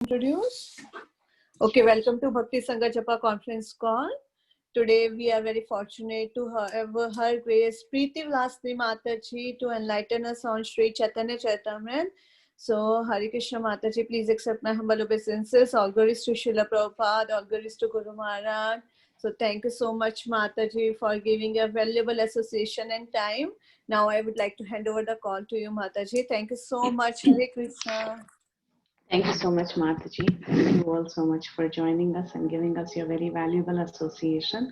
Introduce. Okay, welcome to Bhakti Sangha Japa conference call. Today we are very fortunate to have Her Grace Preeti Vlasni Mataji to enlighten us on Sri Chaitanya Charitamrita. So, Hare Krishna Mataji, please accept my humble obeisances. All glories to Srila Prabhupada, all glories to Guru Maharaj. So, thank you so much, Mataji, for giving a valuable association and time. Now, I would like to hand over the call to you, Mataji. Thank you so much. Hare Krishna. Thank you so much, Mataji. Thank you all so much for joining us and giving us your very valuable association.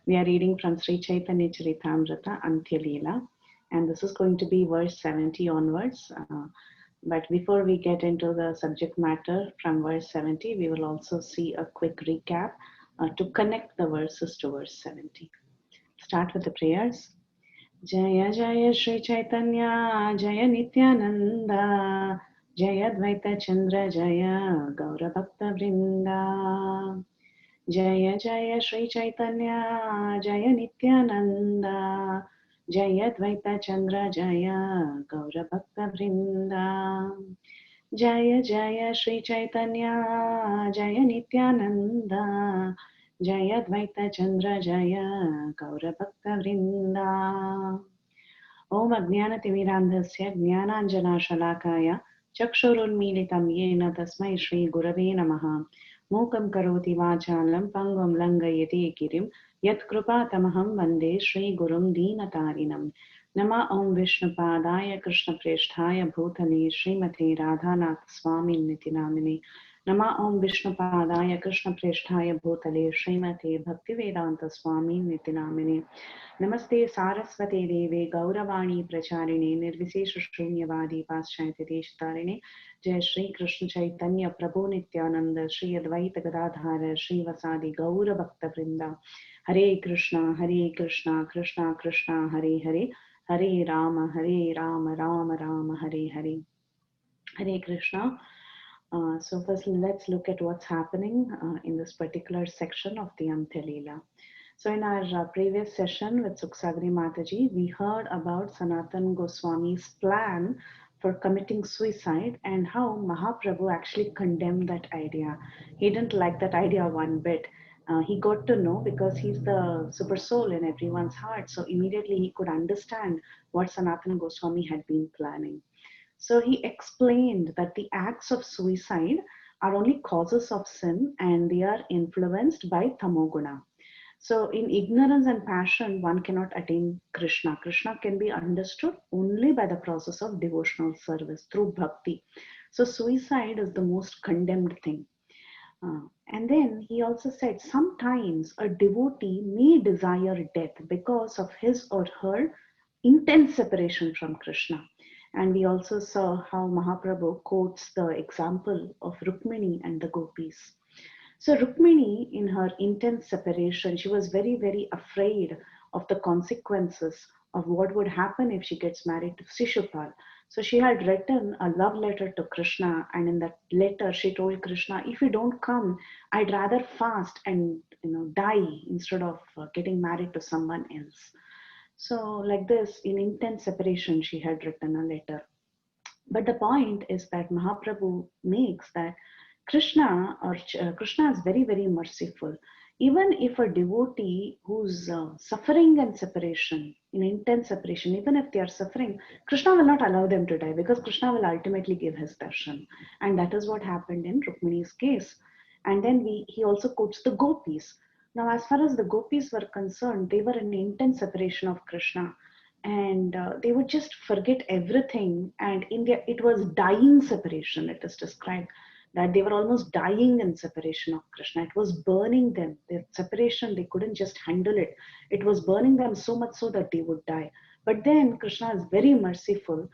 We are reading from Sri Chaitanya Charitamrita, Antya Leela, and this is going to be verse 70 onwards. But before we get into the subject matter from verse 70, we will also see a quick recap to connect the verses to verse 70. Start with the prayers. Jaya Jaya Sri Chaitanya, Jaya Nityananda, Jaya Dvaita Chandra Jaya Gaura Bhakta Vrinda. Jaya Jaya Sri Chaitanya Jaya Nityananda Jaya Dvaita Chandra Jaya Gaura Bhakta Vrinda. Jaya Jaya Sri Chaitanya Jaya Nityananda Jaya Dvaita Chandra Jaya Gaura Bhakta Vrinda. Om Ajnanatimirandhasya Jnananjana Chakshurunmilitam Yena Tasmai Shri Gurave Namaha. Mukam Karoti Vachalam Pangam Langayate Kirim Yat Krupatamaham Vande Shri Gurum Deenatarinam. Nama Om Vishnupadaya Krishna Presthaya Bhutale Srimate Radhanath Swami Nitinamine. Nama Om Vishnupadaya Krishna Presthaya Bhutale Srimate Bhaktivedanta Swami Nitinamine. Namaste Saraswate Deve Gauravani Pracharine Nirvisesha Shunyavadi Paschayate Deshtarine Jai Shri Krishna Chaitanya Prabhu Nityananda Shri Advaita Gadadhara Shri Vasadi Gaura Bhakta Vrinda. Hare Krishna Krishna Krishna Hare Hare Hare Rama Rama Rama Hare Hare. Hare Krishna. So first let's look at what's happening in this particular section of the Antya Leela. So in our previous session with Suksagri Mataji, we heard about Sanatan Goswami's plan for committing suicide and how Mahaprabhu actually condemned that idea. He didn't like that idea one bit. He got to know because he's the super soul in everyone's heart. So immediately he could understand what Sanatan Goswami had been planning. So he explained that the acts of suicide are only causes of sin and they are influenced by tamoguna. So in ignorance and passion, one cannot attain Krishna. Krishna can be understood only by the process of devotional service through bhakti. So suicide is the most condemned thing. And then he also said sometimes a devotee may desire death because of his or her intense separation from Krishna. And we also saw how Mahaprabhu quotes the example of Rukmini and the gopis. So Rukmini, in her intense separation, she was very, very afraid of the consequences of what would happen if she gets married to Shishupal. So she had written a love letter to Krishna, and in that letter she told Krishna, if you don't come, I'd rather fast and die instead of getting married to someone else. So like this, in intense separation, she had written a letter. But the point is that Mahaprabhu makes that Krishna is very, very merciful. Even if a devotee who's suffering in separation, in intense separation, even if they are suffering, Krishna will not allow them to die because Krishna will ultimately give his darshan. And that is what happened in Rukmini's case. And then he also quotes the gopis. Now, as far as the gopis were concerned, they were in intense separation of Krishna. And they would just forget everything. And it was dying separation, it is described that they were almost dying in separation of Krishna. It was burning them. Their separation, they couldn't just handle it. It was burning them so much so that they would die. But then Krishna is very merciful.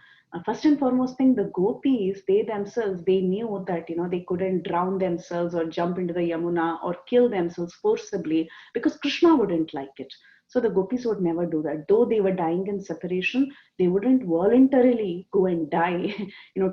First and foremost thing, the gopis, they themselves, they knew that they couldn't drown themselves or jump into the Yamuna or kill themselves forcibly because Krishna wouldn't like it. So the gopis would never do that. Though they were dying in separation, they wouldn't voluntarily go and die,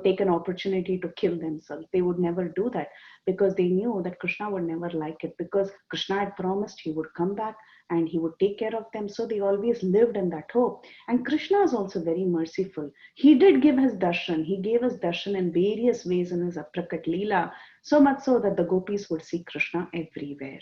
take an opportunity to kill themselves. They would never do that because they knew that Krishna would never like it, because Krishna had promised he would come back and he would take care of them. So they always lived in that hope. And Krishna is also very merciful. He did give his darshan. He gave us darshan in various ways in his Aprakat Leela. So much so that the gopis would see Krishna everywhere.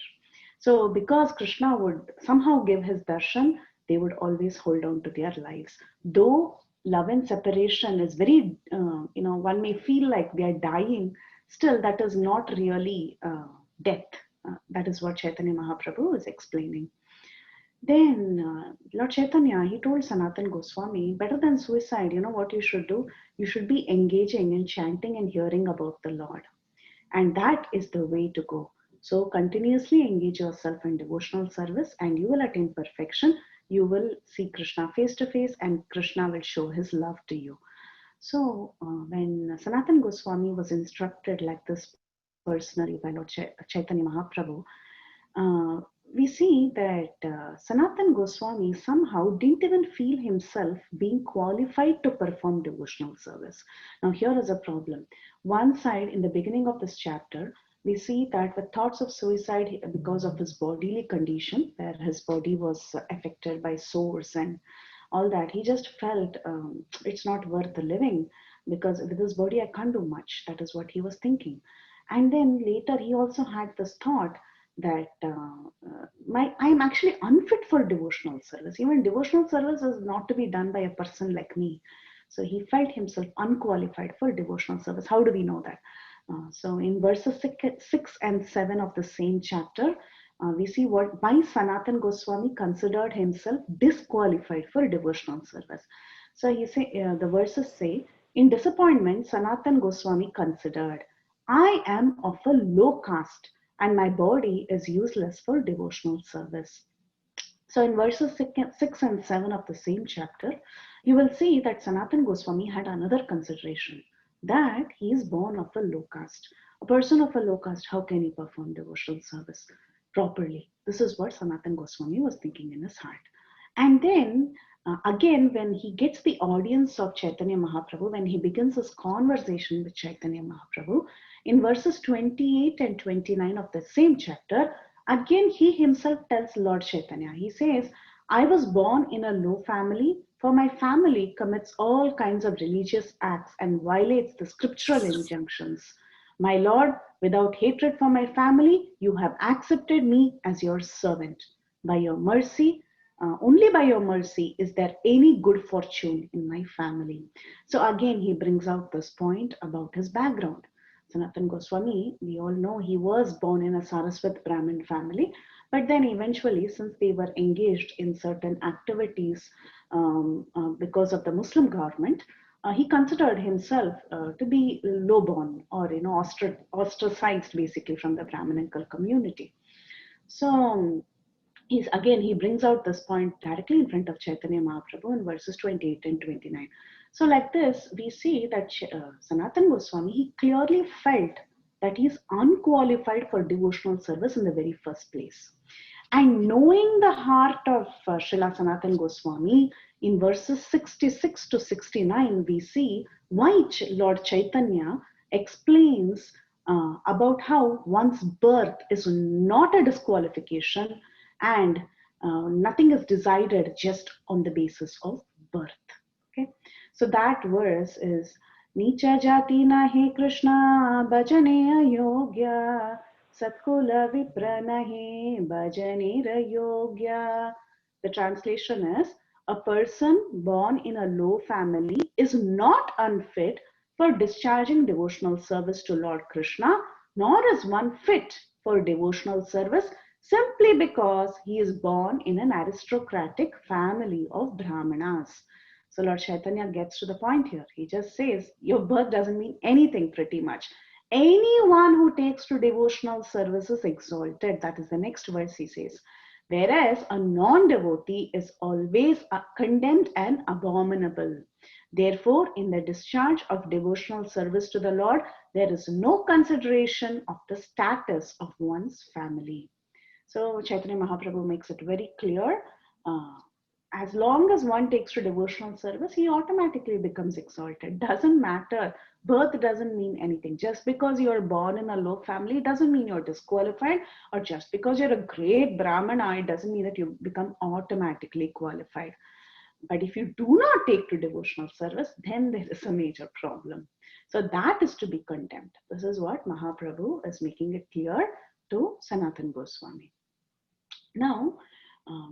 So because Krishna would somehow give his darshan, they would always hold on to their lives. Though love and separation is very, one may feel like they are dying, still that is not really death. That is what Chaitanya Mahaprabhu is explaining. Then Lord Chaitanya, he told Sanatan Goswami, better than suicide, you know what you should do? You should be engaging in chanting and hearing about the Lord. And that is the way to go. So continuously engage yourself in devotional service and you will attain perfection. You will see Krishna face to face and Krishna will show his love to you. So when Sanatan Goswami was instructed like this personally by Lord Chaitanya Mahaprabhu, we see that Sanatan Goswami somehow didn't even feel himself being qualified to perform devotional service. Now, here is a problem. One side, in the beginning of this chapter, we see that with thoughts of suicide because of his bodily condition, where his body was affected by sores and all that, he just felt it's not worth the living because with his body I can't do much. That is what he was thinking. And then later he also had this thought that I'm actually unfit for devotional service. Even devotional service is not to be done by a person like me. So he felt himself unqualified for devotional service. How do we know that? So in verses 6 and 7 of the same chapter, we see why Sanatan Goswami considered himself disqualified for devotional service. So the verses say, in disappointment, Sanatan Goswami considered, I am of a low caste and my body is useless for devotional service. So in verses 6 and 7 of the same chapter, you will see that Sanatan Goswami had another consideration, that he is born of a low caste. A person of a low caste, how can he perform devotional service properly? This is what Sanatan Goswami was thinking in his heart. And then again, when he gets the audience of Chaitanya Mahaprabhu, when he begins his conversation with Chaitanya Mahaprabhu, in verses 28 and 29 of the same chapter, again he himself tells Lord Chaitanya, he says, I was born in a low family, for my family commits all kinds of religious acts and violates the scriptural injunctions. My Lord, without hatred for my family, you have accepted me as your servant. By your mercy, only by your mercy is there any good fortune in my family. So again, he brings out this point about his background. Sanatan Goswami, we all know he was born in a Saraswat Brahmin family, but then eventually, since they were engaged in certain activities because of the Muslim government, he considered himself to be lowborn or ostracized basically from the Brahminical community. So he brings out this point directly in front of Chaitanya Mahaprabhu in verses 28 and 29. So like this, we see that Sanatan Goswami, he clearly felt that he is unqualified for devotional service in the very first place. And knowing the heart of Srila Sanatan Goswami, in verses 66 to 69, we see why Lord Chaitanya explains about how one's birth is not a disqualification and nothing is decided just on the basis of birth. Okay, so that verse is Nicha jati nahi Krishna bhajane ayogya satkula vipra nahi bhajane rayogya. The translation is, a person born in a low family is not unfit for discharging devotional service to Lord Krishna, nor is one fit for devotional service simply because he is born in an aristocratic family of Brahmanas. So Lord Chaitanya gets to the point here. He just says, your birth doesn't mean anything pretty much. Anyone who takes to devotional service is exalted. That is the next verse he says. Whereas a non-devotee is always condemned and abominable. Therefore, in the discharge of devotional service to the Lord, there is no consideration of the status of one's family. So Chaitanya Mahaprabhu makes it very clear, as long as one takes to devotional service, he automatically becomes exalted. Doesn't matter. Birth doesn't mean anything. Just because you're born in a low family doesn't mean you're disqualified, or just because you're a great Brahmana, it doesn't mean that you become automatically qualified. But if you do not take to devotional service, then there is a major problem. So that is to be condemned. This is what Mahaprabhu is making it clear to Sanatan Goswami. Now,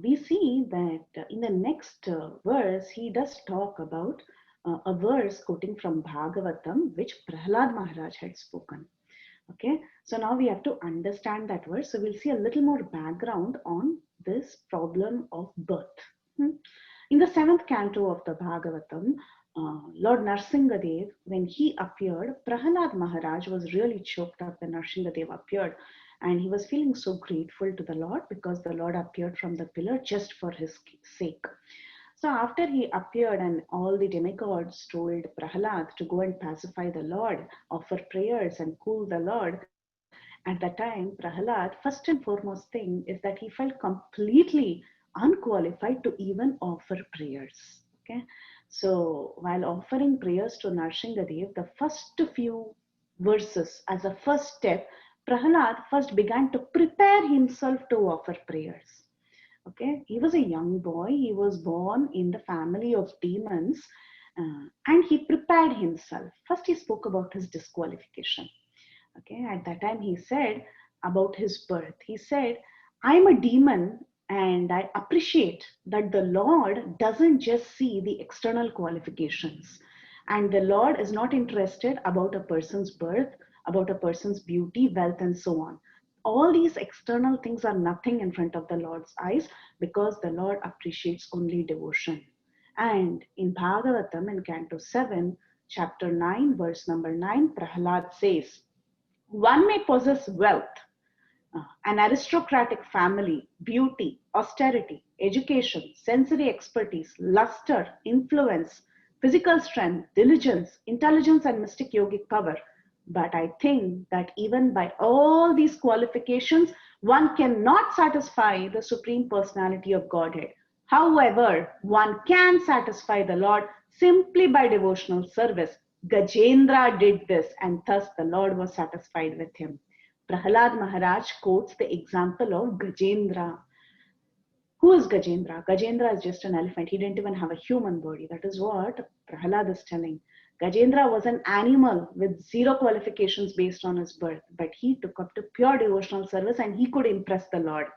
we see that in the next verse, he does talk about a verse quoting from Bhagavatam, which Prahlad Maharaj had spoken. Okay, so now we have to understand that verse. So we'll see a little more background on this problem of birth. In the 7th canto of the Bhagavatam, Lord Narsingadev, when he appeared, Prahlad Maharaj was really choked up when Narsingadev appeared. And he was feeling so grateful to the Lord because the Lord appeared from the pillar just for his sake. So after he appeared and all the demigods told Prahlad to go and pacify the Lord, offer prayers and cool the Lord, at that time, Prahlad, first and foremost thing is that he felt completely unqualified to even offer prayers. Okay, so while offering prayers to Narsingadev, the first few verses as a first step, Prahlad first began to prepare himself to offer prayers. Okay, he was a young boy. He was born in the family of demons, and he prepared himself. First, he spoke about his disqualification. Okay, at that time, he said about his birth. He said, "I'm a demon, and I appreciate that the Lord doesn't just see the external qualifications, and the Lord is not interested about a person's birth, about a person's beauty, wealth, and so on. All these external things are nothing in front of the Lord's eyes because the Lord appreciates only devotion." And in Bhagavatam, in Canto 7, chapter 9, verse number 9, Prahlad says, "One may possess wealth, an aristocratic family, beauty, austerity, education, sensory expertise, luster, influence, physical strength, diligence, intelligence, and mystic yogic power. But I think that even by all these qualifications, one cannot satisfy the Supreme Personality of Godhead. However, one can satisfy the Lord simply by devotional service. Gajendra did this, and thus the Lord was satisfied with him." Prahlad Maharaj quotes the example of Gajendra. Who is Gajendra? Gajendra is just an elephant. He didn't even have a human body. That is what Prahlad is telling. Gajendra was an animal with zero qualifications based on his birth, but he took up to pure devotional service and he could impress the Lord.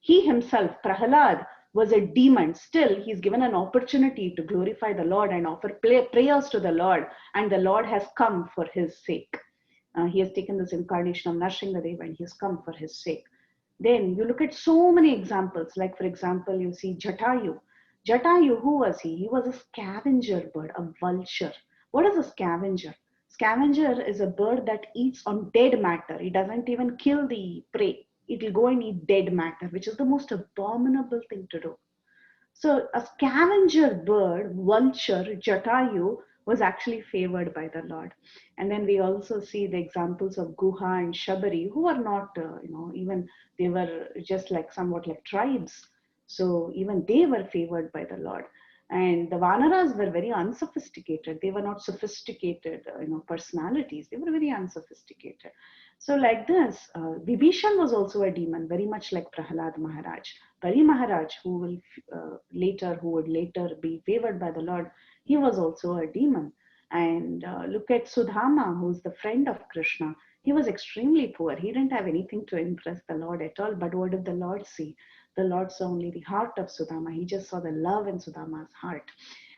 He himself, Prahlad, was a demon. Still, he's given an opportunity to glorify the Lord and offer prayers to the Lord, and the Lord has come for his sake. He has taken this incarnation of Narsingadev and he has come for his sake. Then you look at so many examples, like for example, you see Jatayu. Jatayu, who was he? He was a scavenger bird, a vulture. What is a scavenger? Scavenger is a bird that eats on dead matter. It doesn't even kill the prey. It will go and eat dead matter, which is the most abominable thing to do. So a scavenger bird, vulture, Jatayu, was actually favored by the Lord. And then we also see the examples of Guha and Shabari, who are not, even they were just like somewhat like tribes. So even they were favored by the Lord. And the Vanaras were very unsophisticated. They were not sophisticated, personalities. They were very unsophisticated. So like this, Vibhishan was also a demon, very much like Prahlad Maharaj. Bali Maharaj, who would later be favored by the Lord, he was also a demon. And look at Sudama, who's the friend of Krishna. He was extremely poor. He didn't have anything to impress the Lord at all. But what did the Lord see? The Lord saw only the heart of Sudama. He just saw the love in Sudama's heart.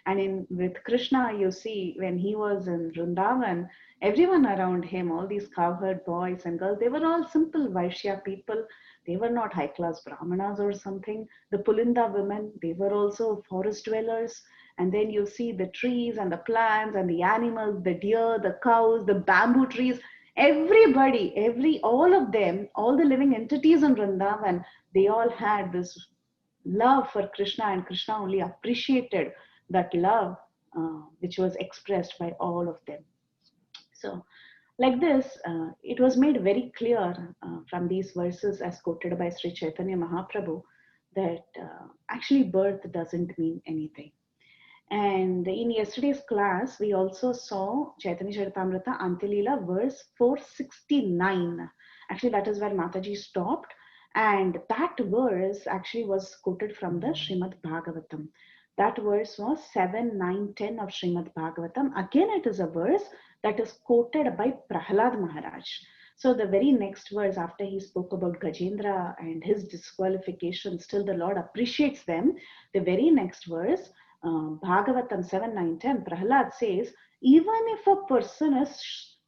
And with Krishna, you see, when he was in Vrindavan, everyone around him, all these cowherd boys and girls, they were all simple Vaishya people. They were not high-class Brahmanas or something. The Pulinda women, they were also forest dwellers. And then you see the trees and the plants and the animals, the deer, the cows, the bamboo trees. Everybody, all of them, all the living entities in Vrindavan, they all had this love for Krishna, and Krishna only appreciated that love which was expressed by all of them. So like this, it was made very clear from these verses as quoted by Sri Chaitanya Mahaprabhu that actually birth doesn't mean anything. And in yesterday's class, we also saw Chaitanya Charitamrita Antya-lila verse 469. Actually, that is where Mataji stopped. And that verse actually was quoted from the Srimad Bhagavatam. That verse was 7, 9, 10 of Srimad Bhagavatam. Again, it is a verse that is quoted by Prahlad Maharaj. So the very next verse, after he spoke about Gajendra and his disqualification, still the Lord appreciates them. The very next verse, Bhagavatam 7, 9, 10, Prahlad says, even if a person is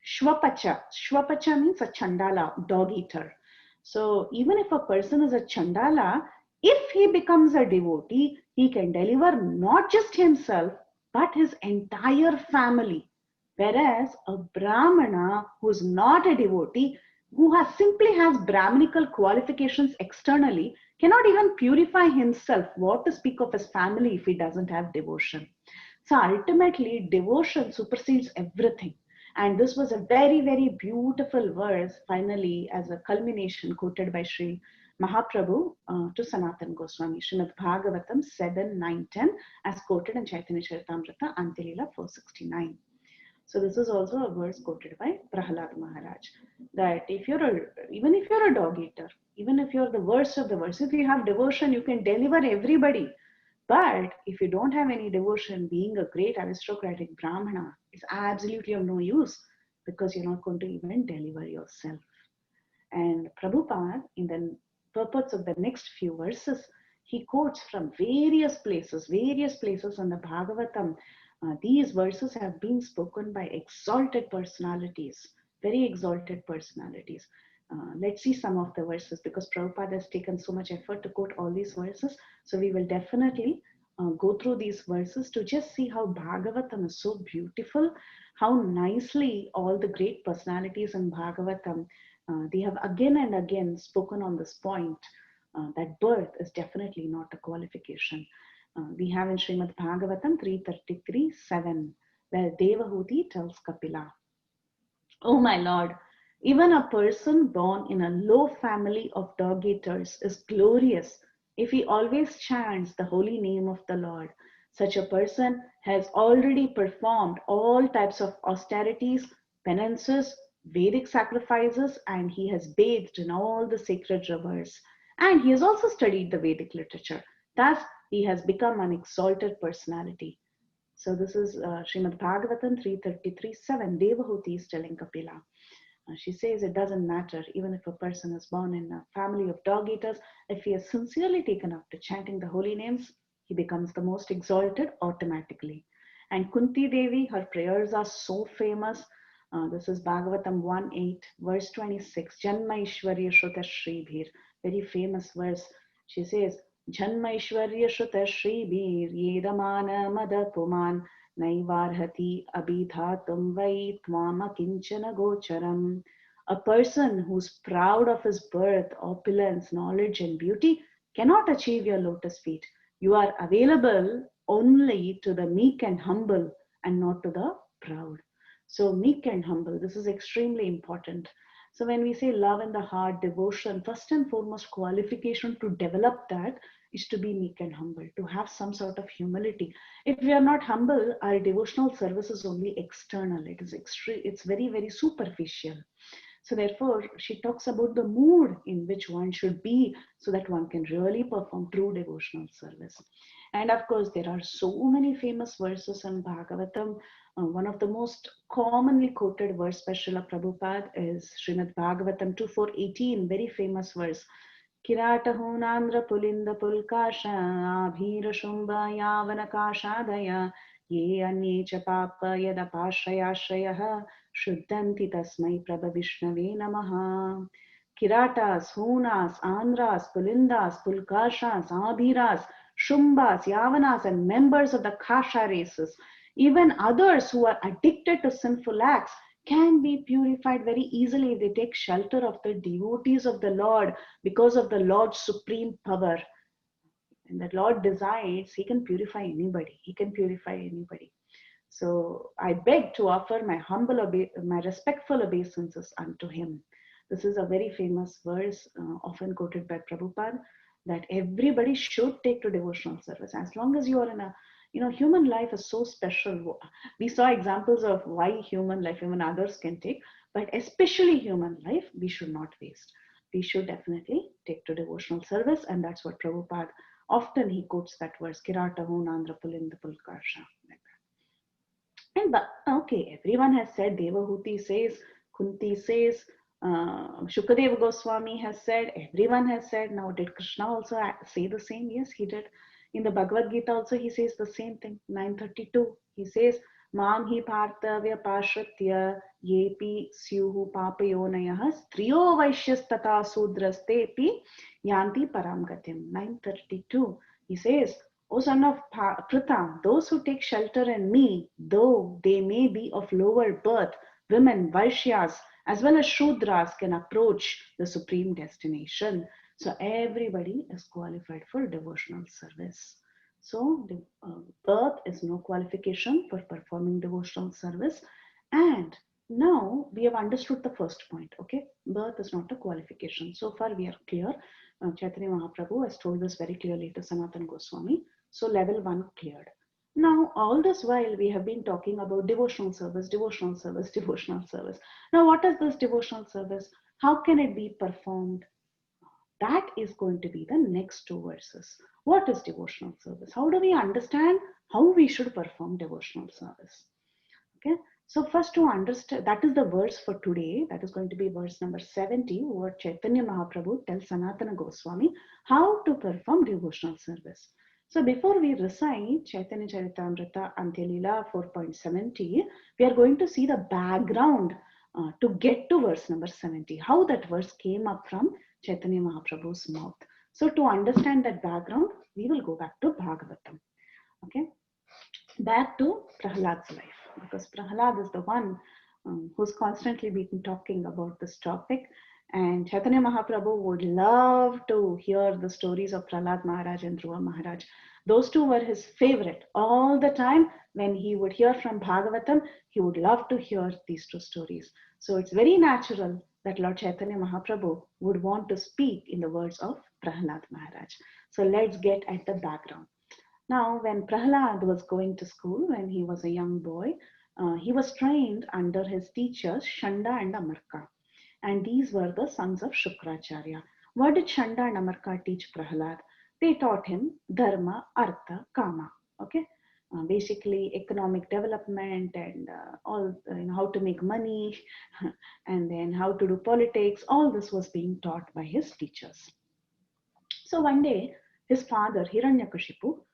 Shwapacha, Shwapacha means a Chandala, dog eater. So even if a person is a Chandala, if he becomes a devotee, he can deliver not just himself, but his entire family. Whereas a Brahmana who is not a devotee, who simply has Brahminical qualifications externally, cannot even purify himself. What to speak of his family if he doesn't have devotion? So ultimately, devotion supersedes everything. And this was a very, very beautiful verse, finally, as a culmination quoted by Sri Mahaprabhu to Sanatana Goswami, Srimad Bhagavatam 7, 9, 10, as quoted in Chaitanya Charitamrita, Antilila 469. So this is also a verse quoted by Prahlad Maharaj, that even if you're a dog eater, even if you're the worst of the worst, if you have devotion, you can deliver everybody. But if you don't have any devotion, being a great aristocratic Brahmana is absolutely of no use, because you're not going to even deliver yourself. And Prabhupada, in the purports of the next few verses, he quotes from various places in the Bhagavatam. These verses have been spoken by exalted personalities, very exalted personalities. Let's see some of the verses, because Prabhupada has taken so much effort to quote all these verses. So we will definitely go through these verses to just see how Bhagavatam is so beautiful, how nicely all the great personalities in Bhagavatam, they have again and again spoken on this point, that birth is definitely not a qualification. We have in Srimad Bhagavatam 333, 7, where Devahuti tells Kapila, "Oh my Lord, even a person born in a low family of dog eaters is glorious if he always chants the holy name of the Lord. Such a person has already performed all types of austerities, penances, Vedic sacrifices, and he has bathed in all the sacred rivers. And he has also studied the Vedic literature. Thus, he has become an exalted personality." So this is Srimad Bhagavatam 333, 7. Devahuti is telling Kapila. She says it doesn't matter, even if a person is born in a family of dog eaters, if he is sincerely taken up to chanting the holy names, he becomes the most exalted automatically. And Kunti Devi, her prayers are so famous. This is Bhagavatam 1.8, verse 26. Janma Ishwarya Shruta Shribhir, very famous verse. She says, Janma Ishwarya Shruta Shribhir, Yedamana Madapuman, Naivarhati abhidhatum vai tvama kinchana gocharam. A person who's proud of his birth, opulence, knowledge, and beauty cannot achieve your lotus feet. You are available only to the meek and humble, and not to the proud. So meek and humble, this is extremely important. So when we say love in the heart, devotion, first and foremost qualification to develop that is to be meek and humble, to have some sort of humility. If we are not humble, our devotional service is only external. It is extreme. It's very, very superficial. So therefore, she talks about the mood in which one should be so that one can really perform true devotional service. And of course, there are so many famous verses in Bhagavatam. One of the most commonly quoted verse by Srila Prabhupada is Srimad Bhagavatam 2.4.18, very famous verse. Kiratahunandra pulinda pulkasha abhira shumba yavana kashadaya ye anye cha papa yadapashrayashrayah shuddhanti tasmai prabha vishnave namaha. Kiratas, Hunas, Andhras, Pulindas, Pulkashas, Abhiras, Shumbas, Yavanas, and members of the Kasha races, even others who are addicted to sinful acts, can be purified very easily if they take shelter of the devotees of the Lord, because of the Lord's supreme power. And the Lord decides he can purify anybody. He can purify anybody. So I beg to offer my respectful obeisances unto him. This is a very famous verse, often quoted by Prabhupada, that everybody should take to devotional service. As long as you are in a, human life is so special. We saw examples of why human life, even others can take, but especially human life, we should not waste. We should definitely take to devotional service, and that's what Prabhupada, often he quotes that verse, Kiratahu Nandra Pulinda Pulkarsha, like that. And but, okay, everyone has said, Devahuti says, Kunti says, Shukadeva Goswami has said, everyone has said. Now, did Krishna also say the same? Yes, he did. In the Bhagavad Gita also, he says the same thing. 932, he says, Mam hi parthavya pashratya yepi syuhu papayonayah striyo vaishyas tata sudrastepi yanti param gatim. 932, he says, O son of Pritha, those who take shelter in me, though they may be of lower birth, women, Vaishyas, as well as Shudras can approach the supreme destination. So everybody is qualified for devotional service. So the birth is no qualification for performing devotional service. And now we have understood the first point, okay? Birth is not a qualification. So far we are clear. Chaitanya Mahaprabhu has told this very clearly to Sanatana Goswami. So level 1 cleared. Now, all this while we have been talking about devotional service, devotional service, devotional service. Now, what is this devotional service? How can it be performed? That is going to be the next two verses. What is devotional service? How do we understand how we should perform devotional service? Okay. So first to understand, that is the verse for today. That is going to be verse number 70, where Chaitanya Mahaprabhu tells Sanatana Goswami how to perform devotional service. So before we recite Chaitanya Charitamrita Antyalila 4.70, we are going to see the background to get to verse number 70, how that verse came up from Chaitanya Mahaprabhu's mouth. So to understand that background, we will go back to Bhagavatam. Okay, back to Prahlad's life, because Prahlad is the one who's constantly been talking about this topic. And Chaitanya Mahaprabhu would love to hear the stories of Prahlad Maharaj and Dhruva Maharaj. Those two were his favorite. All the time when he would hear from Bhagavatam, he would love to hear these two stories. So it's very natural that Lord Chaitanya Mahaprabhu would want to speak in the words of Prahlad Maharaj. So let's get at the background. Now, when Prahlad was going to school, when he was a young boy, he was trained under his teachers Shanda and Amarka. And these were the sons of Shukracharya. What did Shanda and Amarka teach Prahlad? They taught him Dharma, Artha, Kama. Okay, basically economic development and all, how to make money, and then how to do politics. All this was being taught by his teachers. So one day, his father Hiranyakashipu,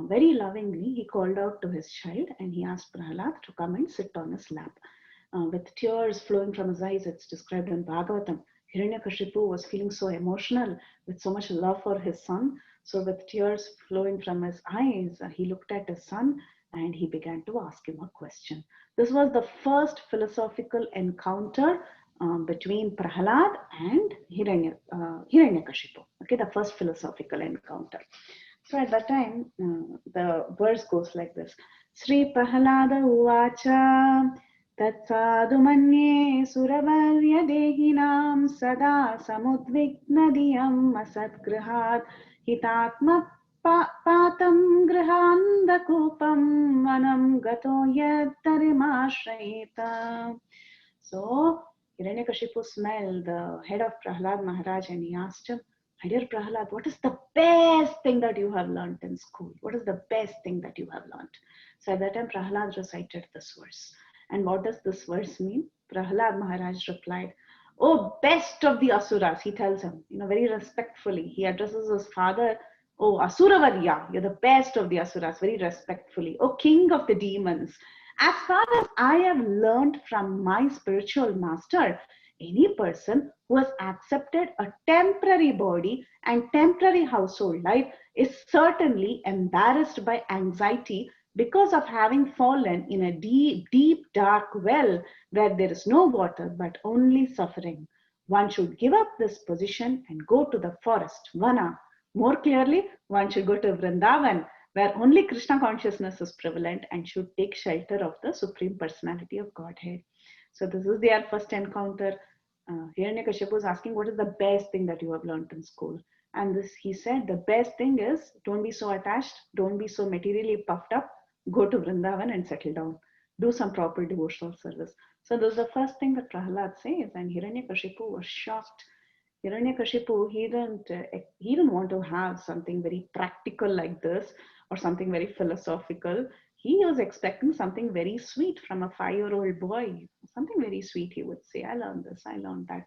very lovingly, he called out to his child and he asked Prahlad to come and sit on his lap. With tears flowing from his eyes, it's described in Bhagavatam. Hiranyakashipu was feeling so emotional with so much love for his son. So with tears flowing from his eyes, he looked at his son and he began to ask him a question. This was the first philosophical encounter between Prahlad and Hiranyakashipu. Okay, the first philosophical encounter. So at that time, the verse goes like this: Sri Prahlada Uvacha Tatsadu Manye Suravarya Dehinam Sada Samudvigna Diyam Asatgrihat Hitatma Patam Grihanda Kupam Manam Gato Yadtarimashrayeta. So Hiranyakashipu smelled the head of Prahlad Maharaj and he asked him, my dear Prahlad, what is the best thing that you have learned in school? What is the best thing that you have learned? So at that time, Prahlad recited this verse. And what does this verse mean? Prahlad Maharaj replied, oh, best of the Asuras, he tells him, very respectfully. He addresses his father, oh, Asuravarya, you're the best of the Asuras, very respectfully. Oh, king of the demons. As far as I have learned from my spiritual master, any person who has accepted a temporary body and temporary household life is certainly embarrassed by anxiety because of having fallen in a deep, deep, dark well where there is no water but only suffering. One should give up this position and go to the forest, Vana. More clearly, one should go to Vrindavan, where only Krishna consciousness is prevalent, and should take shelter of the Supreme Personality of Godhead. So this is their first encounter. Hiranyakashipu was asking, what is the best thing that you have learned in school? And this, he said, the best thing is, don't be so attached, don't be so materially puffed up, go to Vrindavan and settle down. Do some proper devotional service. So this is the first thing that Prahlad says, and Hiranyakashipu was shocked. Hiranyakashipu, he didn't want to have something very practical like this or something very philosophical. he was expecting something very sweet from a 5-year-old boy. Something very sweet, he would say. I learned this, I learned that.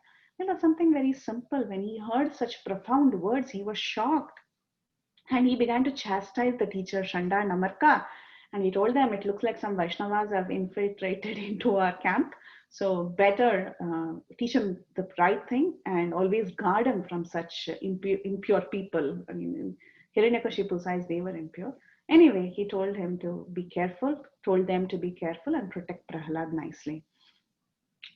Something very simple. When he heard such profound words, he was shocked. And he began to chastise the teacher, Shanda Namarka. And he told them, it looks like some Vaishnavas have infiltrated into our camp. So better teach him the right thing and always guard him from such impure people. I mean, in Hiranyakashipu's eyes, they were impure. Anyway, he told him to be careful, told them to be careful and protect Prahlad nicely.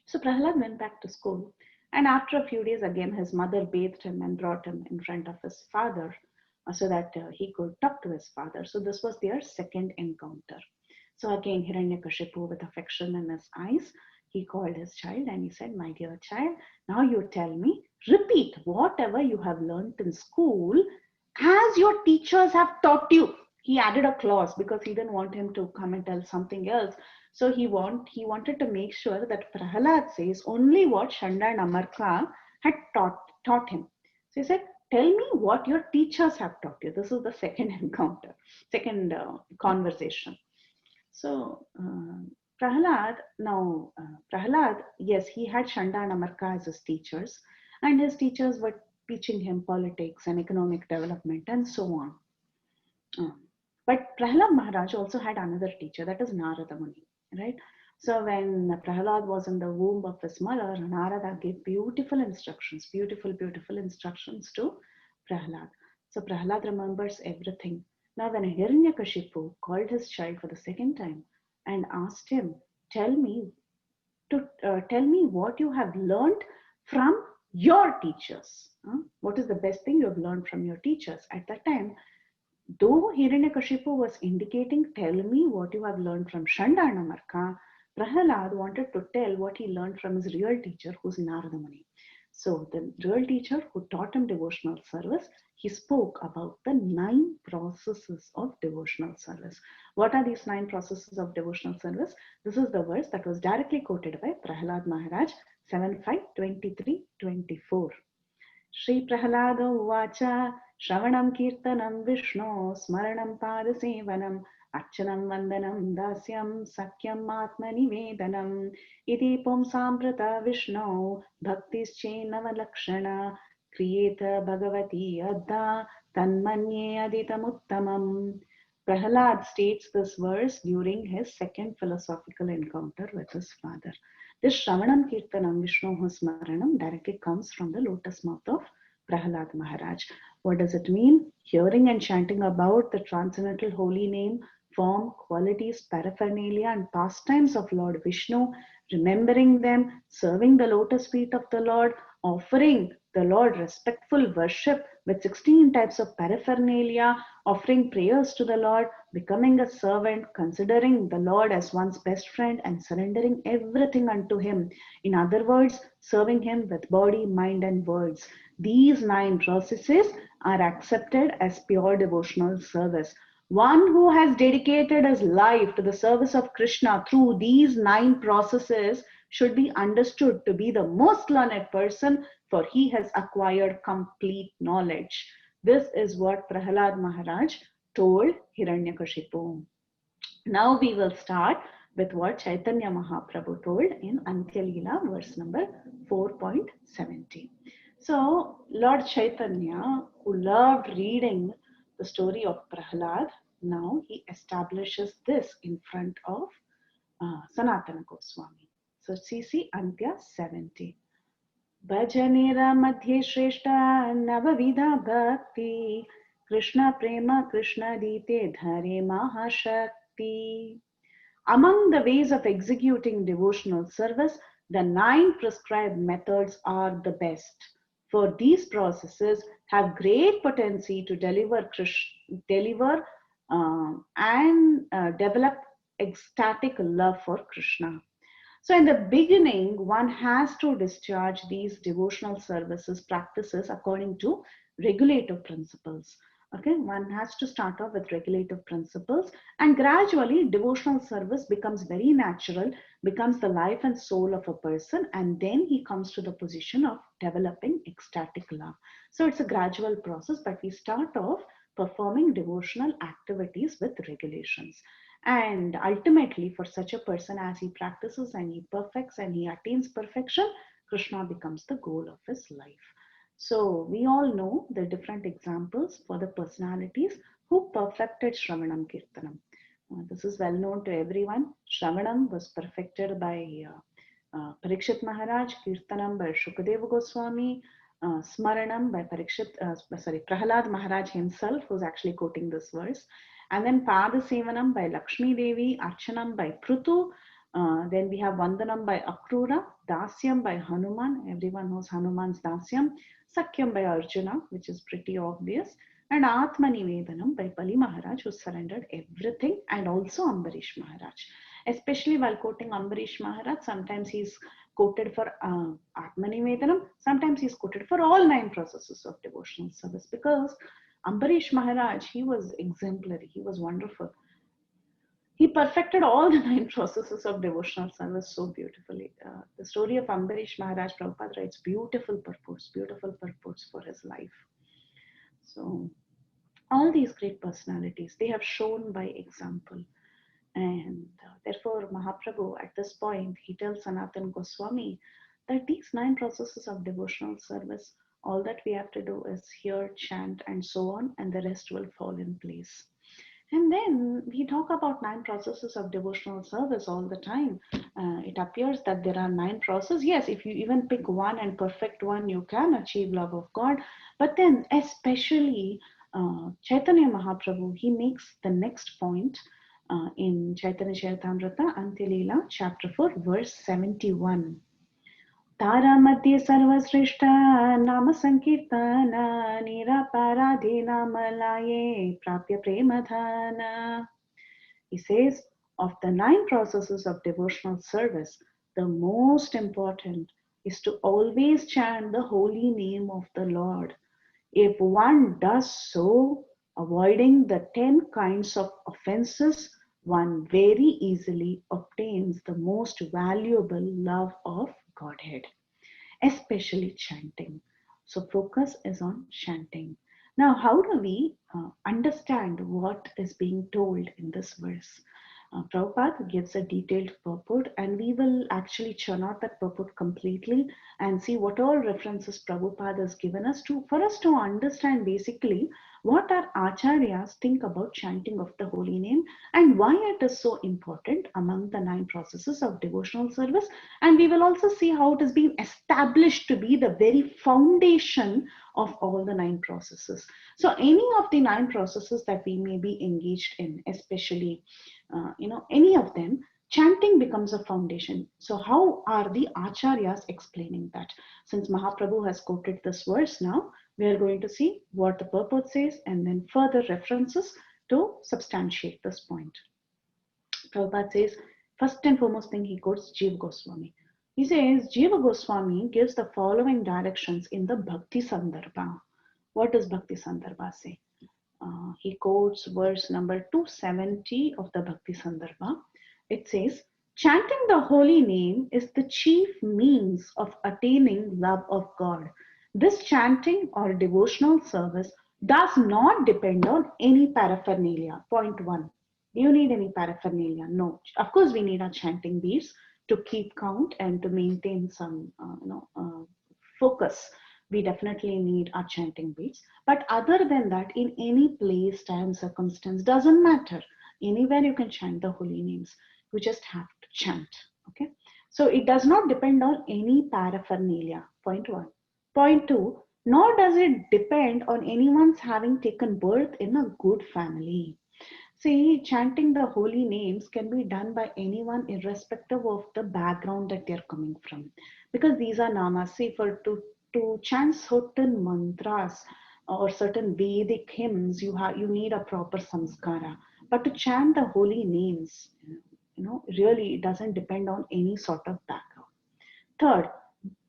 So Prahlad went back to school. And after a few days, again, his mother bathed him and brought him in front of his father so that he could talk to his father. So this was their second encounter. So again, Hiranyakashipu, with affection in his eyes, he called his child and he said, my dear child, now you tell me, repeat whatever you have learned in school as your teachers have taught you. He added a clause because he didn't want him to come and tell something else. So he wanted to make sure that Prahlad says only what Shanda and Amarka had taught him. So he said, tell me what your teachers have taught you. This is the second encounter, second conversation. So Prahlad, yes, he had Shanda and Amarka as his teachers, and his teachers were teaching him politics and economic development and so on. But Prahlad Maharaj also had another teacher, that is Narada Muni, right? So when Prahlad was in the womb of his mother, Narada gave beautiful instructions to Prahlad. So Prahlad remembers everything. Now when Hiranyakashipu called his child for the second time and asked him, tell me what you have learned from your teachers. What is the best thing you have learned from your teachers? At that time, though Hiranyakashipu was indicating, tell me what you have learned from Shanda and Amarka, Prahlad wanted to tell what he learned from his real teacher, who's Narada Muni. So the real teacher who taught him devotional service, he spoke about the 9 processes of devotional service. What are these 9 processes of devotional service? This is the verse that was directly quoted by Prahlad Maharaj, 7.5.23.24. Shri Prahlada Uvacha Shravanam Kirtanam Vishno Smaranam Padasevanam Archanam Vandanam Dasyam Sakyam Atmani Vedanam Iti Pum Samprata Vishno Bhaktische Navalakshana Kriyeta Bhagavati Adda Tanmanye Aditamuttamam. Prahlad states this verse during his second philosophical encounter with his father. This Shravanam Kirtanam Vishnu Smaranam directly comes from the lotus mouth of Prahlad Maharaj. What does it mean? Hearing and chanting about the transcendental holy name, form, qualities, paraphernalia and pastimes of Lord Vishnu, remembering them, serving the lotus feet of the Lord, offering the Lord respectful worship with 16 types of paraphernalia, offering prayers to the Lord, becoming a servant, considering the Lord as one's best friend and surrendering everything unto him. In other words, serving him with body, mind and words. These 9 processes are accepted as pure devotional service. One who has dedicated his life to the service of Krishna through these 9 processes should be understood to be the most learned person, for he has acquired complete knowledge. This is what Prahlad Maharaj told Hiranyakashipu. Now we will start with what Chaitanya Mahaprabhu told in Antya Leela, verse number 4.70. So Lord Chaitanya, who loved reading the story of Prahlad, now he establishes this in front of Sanatana Goswami. So see Antya 70. Bhajanira Madhye Shrestha Navavidha Bhakti Krishna Prema Krishna Dite Dhare Mahashakti. Among the ways of executing devotional service, the 9 prescribed methods are the best. For these processes have great potency to develop ecstatic love for Krishna. So in the beginning, one has to discharge these devotional services practices according to regulative principles. Okay, one has to start off with regulative principles, and gradually devotional service becomes very natural, becomes the life and soul of a person, and then he comes to the position of developing ecstatic love. So it's a gradual process, but we start off performing devotional activities with regulations. And ultimately, for such a person, as he practices and he perfects and he attains perfection, Krishna becomes the goal of his life. So we all know the different examples for the personalities who perfected Shravanam Kirtanam. This is well known to everyone. Shravanam was perfected by Parikshit Maharaj, Kirtanam by Shukadeva Goswami, Smaranam by Prahalad Maharaj himself, who's actually quoting this verse. And then Padasevanam by Lakshmi Devi, Archanam by Prutu. Then we have Vandanam by Akrura, Dasyam by Hanuman. Everyone knows Hanuman's Dasyam. Sakyam by Arjuna, which is pretty obvious. And Atmanivedanam by Bali Maharaj, who surrendered everything, and also Ambarish Maharaj. Especially while quoting Ambarish Maharaj, sometimes he's quoted for Atmanivedanam, sometimes he's quoted for all 9 processes of devotional service, because Ambarish Maharaj, he was exemplary, he was wonderful. He perfected all the 9 processes of devotional service so beautifully. The story of Ambarish Maharaj, Prabhupada writes beautiful purports for his life. So all these great personalities, they have shown by example. And therefore, Mahaprabhu, at this point, he tells Sanatan Goswami that these 9 processes of devotional service, all that we have to do is hear, chant, and so on, and the rest will fall in place. And then we talk about 9 processes of devotional service all the time. It appears that there are 9 processes. Yes, if you even pick one and perfect one, you can achieve love of God. But then, especially Chaitanya Mahaprabhu, he makes the next point in Chaitanya Charitamrita, Antya-lila, chapter 4, verse 71. Tara Madhya Sarvasrishta Nama Sankirtana Niraparadhi Namalaye Prapya Premadhana. He says, of the 9 processes of devotional service, the most important is to always chant the holy name of the Lord. If one does so, avoiding the 10 kinds of offenses, one very easily obtains the most valuable love of Godhead, especially chanting. So focus is on chanting. Now, how do we understand what is being told in this verse? Prabhupada gives a detailed purport, and we will actually churn out that purport completely and see what all references Prabhupada has given us for us to understand basically what our acharyas think about chanting of the holy name and why it is so important among the 9 processes of devotional service. And we will also see how it has been established to be the very foundation of all the 9 processes. So any of the 9 processes that we may be engaged in, especially any of them, chanting becomes a foundation. So how are the acharyas explaining that? Since Mahaprabhu has quoted this verse now, we are going to see what the purport says and then further references to substantiate this point. Prabhupada says, first and foremost thing, he quotes Jiva Goswami. He says, Jiva Goswami gives the following directions in the Bhakti Sandarbha. What does Bhakti Sandarbha say? He quotes verse number 270 of the Bhakti Sandarbha. It says, chanting the holy name is the chief means of attaining love of God. This chanting or devotional service does not depend on any paraphernalia. Point 1. Do you need any paraphernalia? No. Of course, we need our chanting beads to keep count and to maintain some focus. We definitely need our chanting beads. But other than that, in any place, time, circumstance, doesn't matter. Anywhere you can chant the holy names. You just have to chant. Okay. So it does not depend on any paraphernalia. Point 1. Point 2, nor does it depend on anyone's having taken birth in a good family. See, chanting the holy names can be done by anyone irrespective of the background that they're coming from. Because these are namas. See, to chant certain mantras or certain Vedic hymns, you need a proper samskara. But to chant the holy names, really it doesn't depend on any sort of background. Third,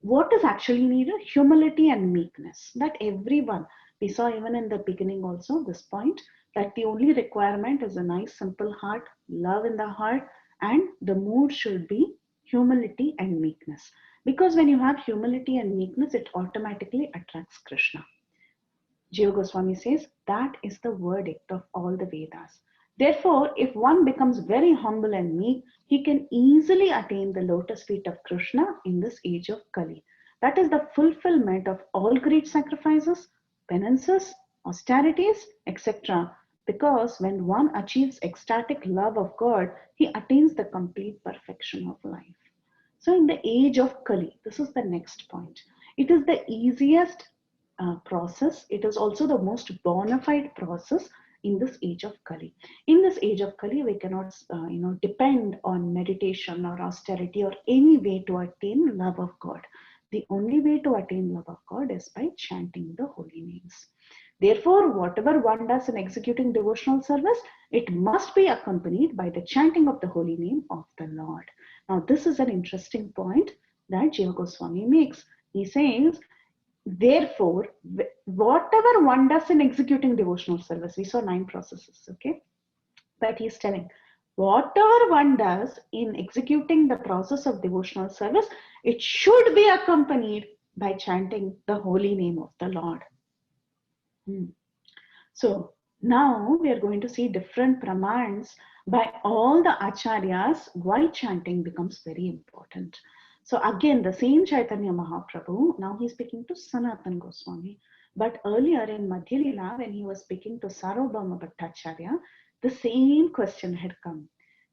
what is actually needed? Humility and meekness. That everyone, we saw even in the beginning also this point, that the only requirement is a nice simple heart, love in the heart, and the mood should be humility and meekness. Because when you have humility and meekness, it automatically attracts Krishna. Jiva Goswami says that is the verdict of all the Vedas. Therefore, if one becomes very humble and meek, he can easily attain the lotus feet of Krishna in this age of Kali. That is the fulfillment of all great sacrifices, penances, austerities, etc. Because when one achieves ecstatic love of God, he attains the complete perfection of life. So, in the age of Kali, this is the next point. It is the easiest process. It is also the most bona fide process in this age of Kali. In this age of Kali, we cannot, depend on meditation or austerity or any way to attain love of God. The only way to attain love of God is by chanting the holy names. Therefore, whatever one does in executing devotional service, it must be accompanied by the chanting of the holy name of the Lord. Now, this is an interesting point that Jiva Goswami makes. He says, therefore, whatever one does in executing devotional service, we saw 9 processes, okay? But he's telling, whatever one does in executing the process of devotional service, it should be accompanied by chanting the holy name of the Lord. So now we are going to see different pramans by all the acharyas why chanting becomes very important. So again, the same Chaitanya Mahaprabhu, now he's speaking to Sanatan Goswami. But earlier in Madhya Lila, when he was speaking to Sarvabhauma Bhattacharya, the same question had come.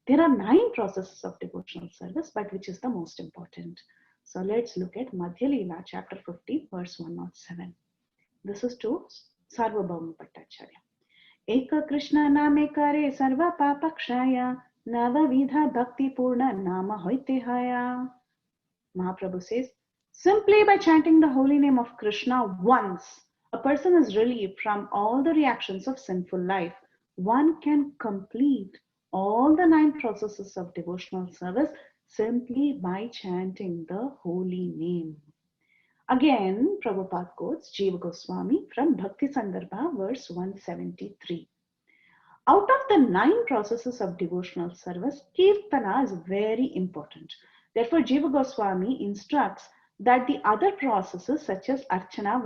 There are 9 processes of devotional service, but which is the most important? So let's look at Madhya Lila, chapter 50, verse 107. This is to Sarvabhauma Bhattacharya. Eka Krishna name kare sarva papakshaya navavidha bhakti purna nama hoite haya. Mahaprabhu says, simply by chanting the holy name of Krishna once, a person is relieved from all the reactions of sinful life. One can complete all the 9 processes of devotional service simply by chanting the holy name. Again, Prabhupada quotes Jiva Goswami from Bhakti Sandarbha, verse 173. Out of the 9 processes of devotional service, Kirtana is very important. Therefore, Jiva Goswami instructs that the other processes such as Archana,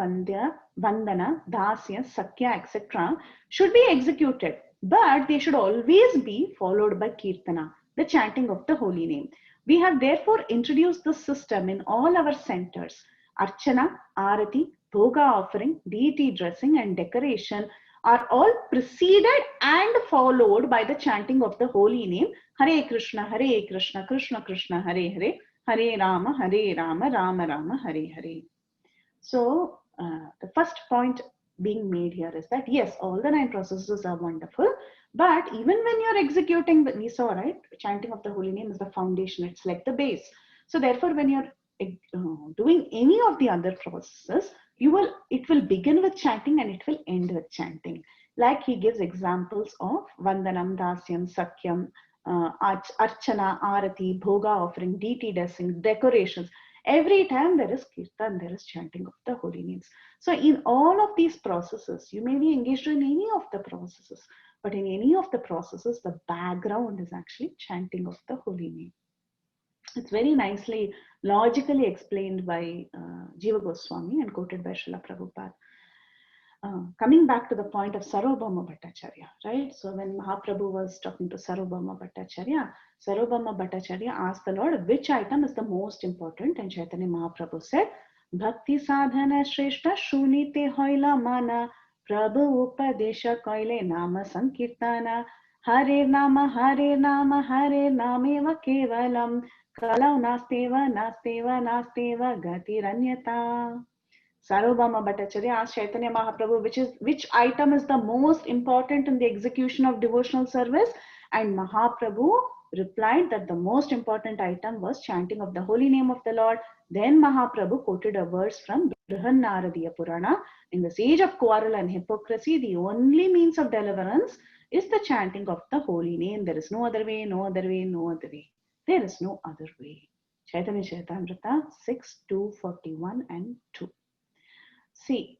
Vandana, Dasya, Sakya, etc. should be executed, but they should always be followed by Kirtana, the chanting of the holy name. We have therefore introduced this system in all our centers. Archana, Arati, Bhoga offering, deity dressing and decoration are all preceded and followed by the chanting of the holy name Hare Krishna, Krishna Krishna, Hare Hare, Hare Rama, Rama Rama, Hare Hare. So the first point being made here is that yes, all the 9 processes are wonderful, but even when you're executing, we saw, right, chanting of the holy name is the foundation, it's like the base. So therefore, when you're doing any of the other processes, it will begin with chanting and it will end with chanting. Like he gives examples of Vandanam, Dasyam, Sakyam, Archana, Arati, Bhoga offering, deity dressing, decorations. Every time there is kirtan, there is chanting of the holy names. So in all of these processes, you may be engaged in any of the processes, but in any of the processes, the background is actually chanting of the holy name. It's very nicely, logically explained by Jiva Goswami and quoted by Srila Prabhupada. Coming back to the point of Sarvabhauma Bhattacharya, right? So when Mahaprabhu was talking to Sarvabhauma Bhattacharya asked the Lord which item is the most important, and Chaitanya Mahaprabhu said, Bhakti sadhana shreshta shunite hoila mana Prabhu upadesha koile nama sankirtana Hare nama nameva kevalam kalau nasteva gatiranyata. Sarvabhauma Bhattacharya asked Chaitanya Mahaprabhu which item is the most important in the execution of devotional service, and Mahaprabhu replied that the most important item was chanting of the holy name of the Lord. Then Mahaprabhu quoted a verse from Brihanaradiya Purana. In this age of quarrel and hypocrisy, the only means of deliverance is the chanting of the holy name. There is no other way, no other way, no other way. There is no other way. Chaitanya Charitamrita 6, 241 and 2. See,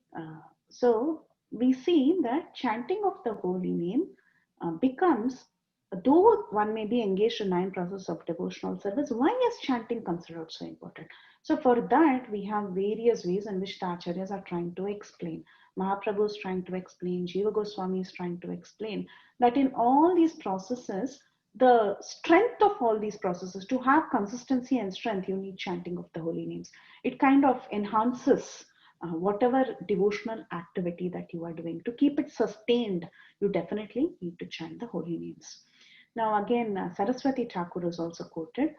so we see that chanting of the holy name becomes though one may be engaged in 9 processes of devotional service, why is chanting considered so important? So for that, we have various ways in which the acharyas are trying to explain. Mahaprabhu is trying to explain, Jiva Goswami is trying to explain that in all these processes, the strength of all these processes, to have consistency and strength, you need chanting of the holy names. It kind of enhances whatever devotional activity that you are doing. To keep it sustained, you definitely need to chant the holy names. Now again, Saraswati Thakur is also quoted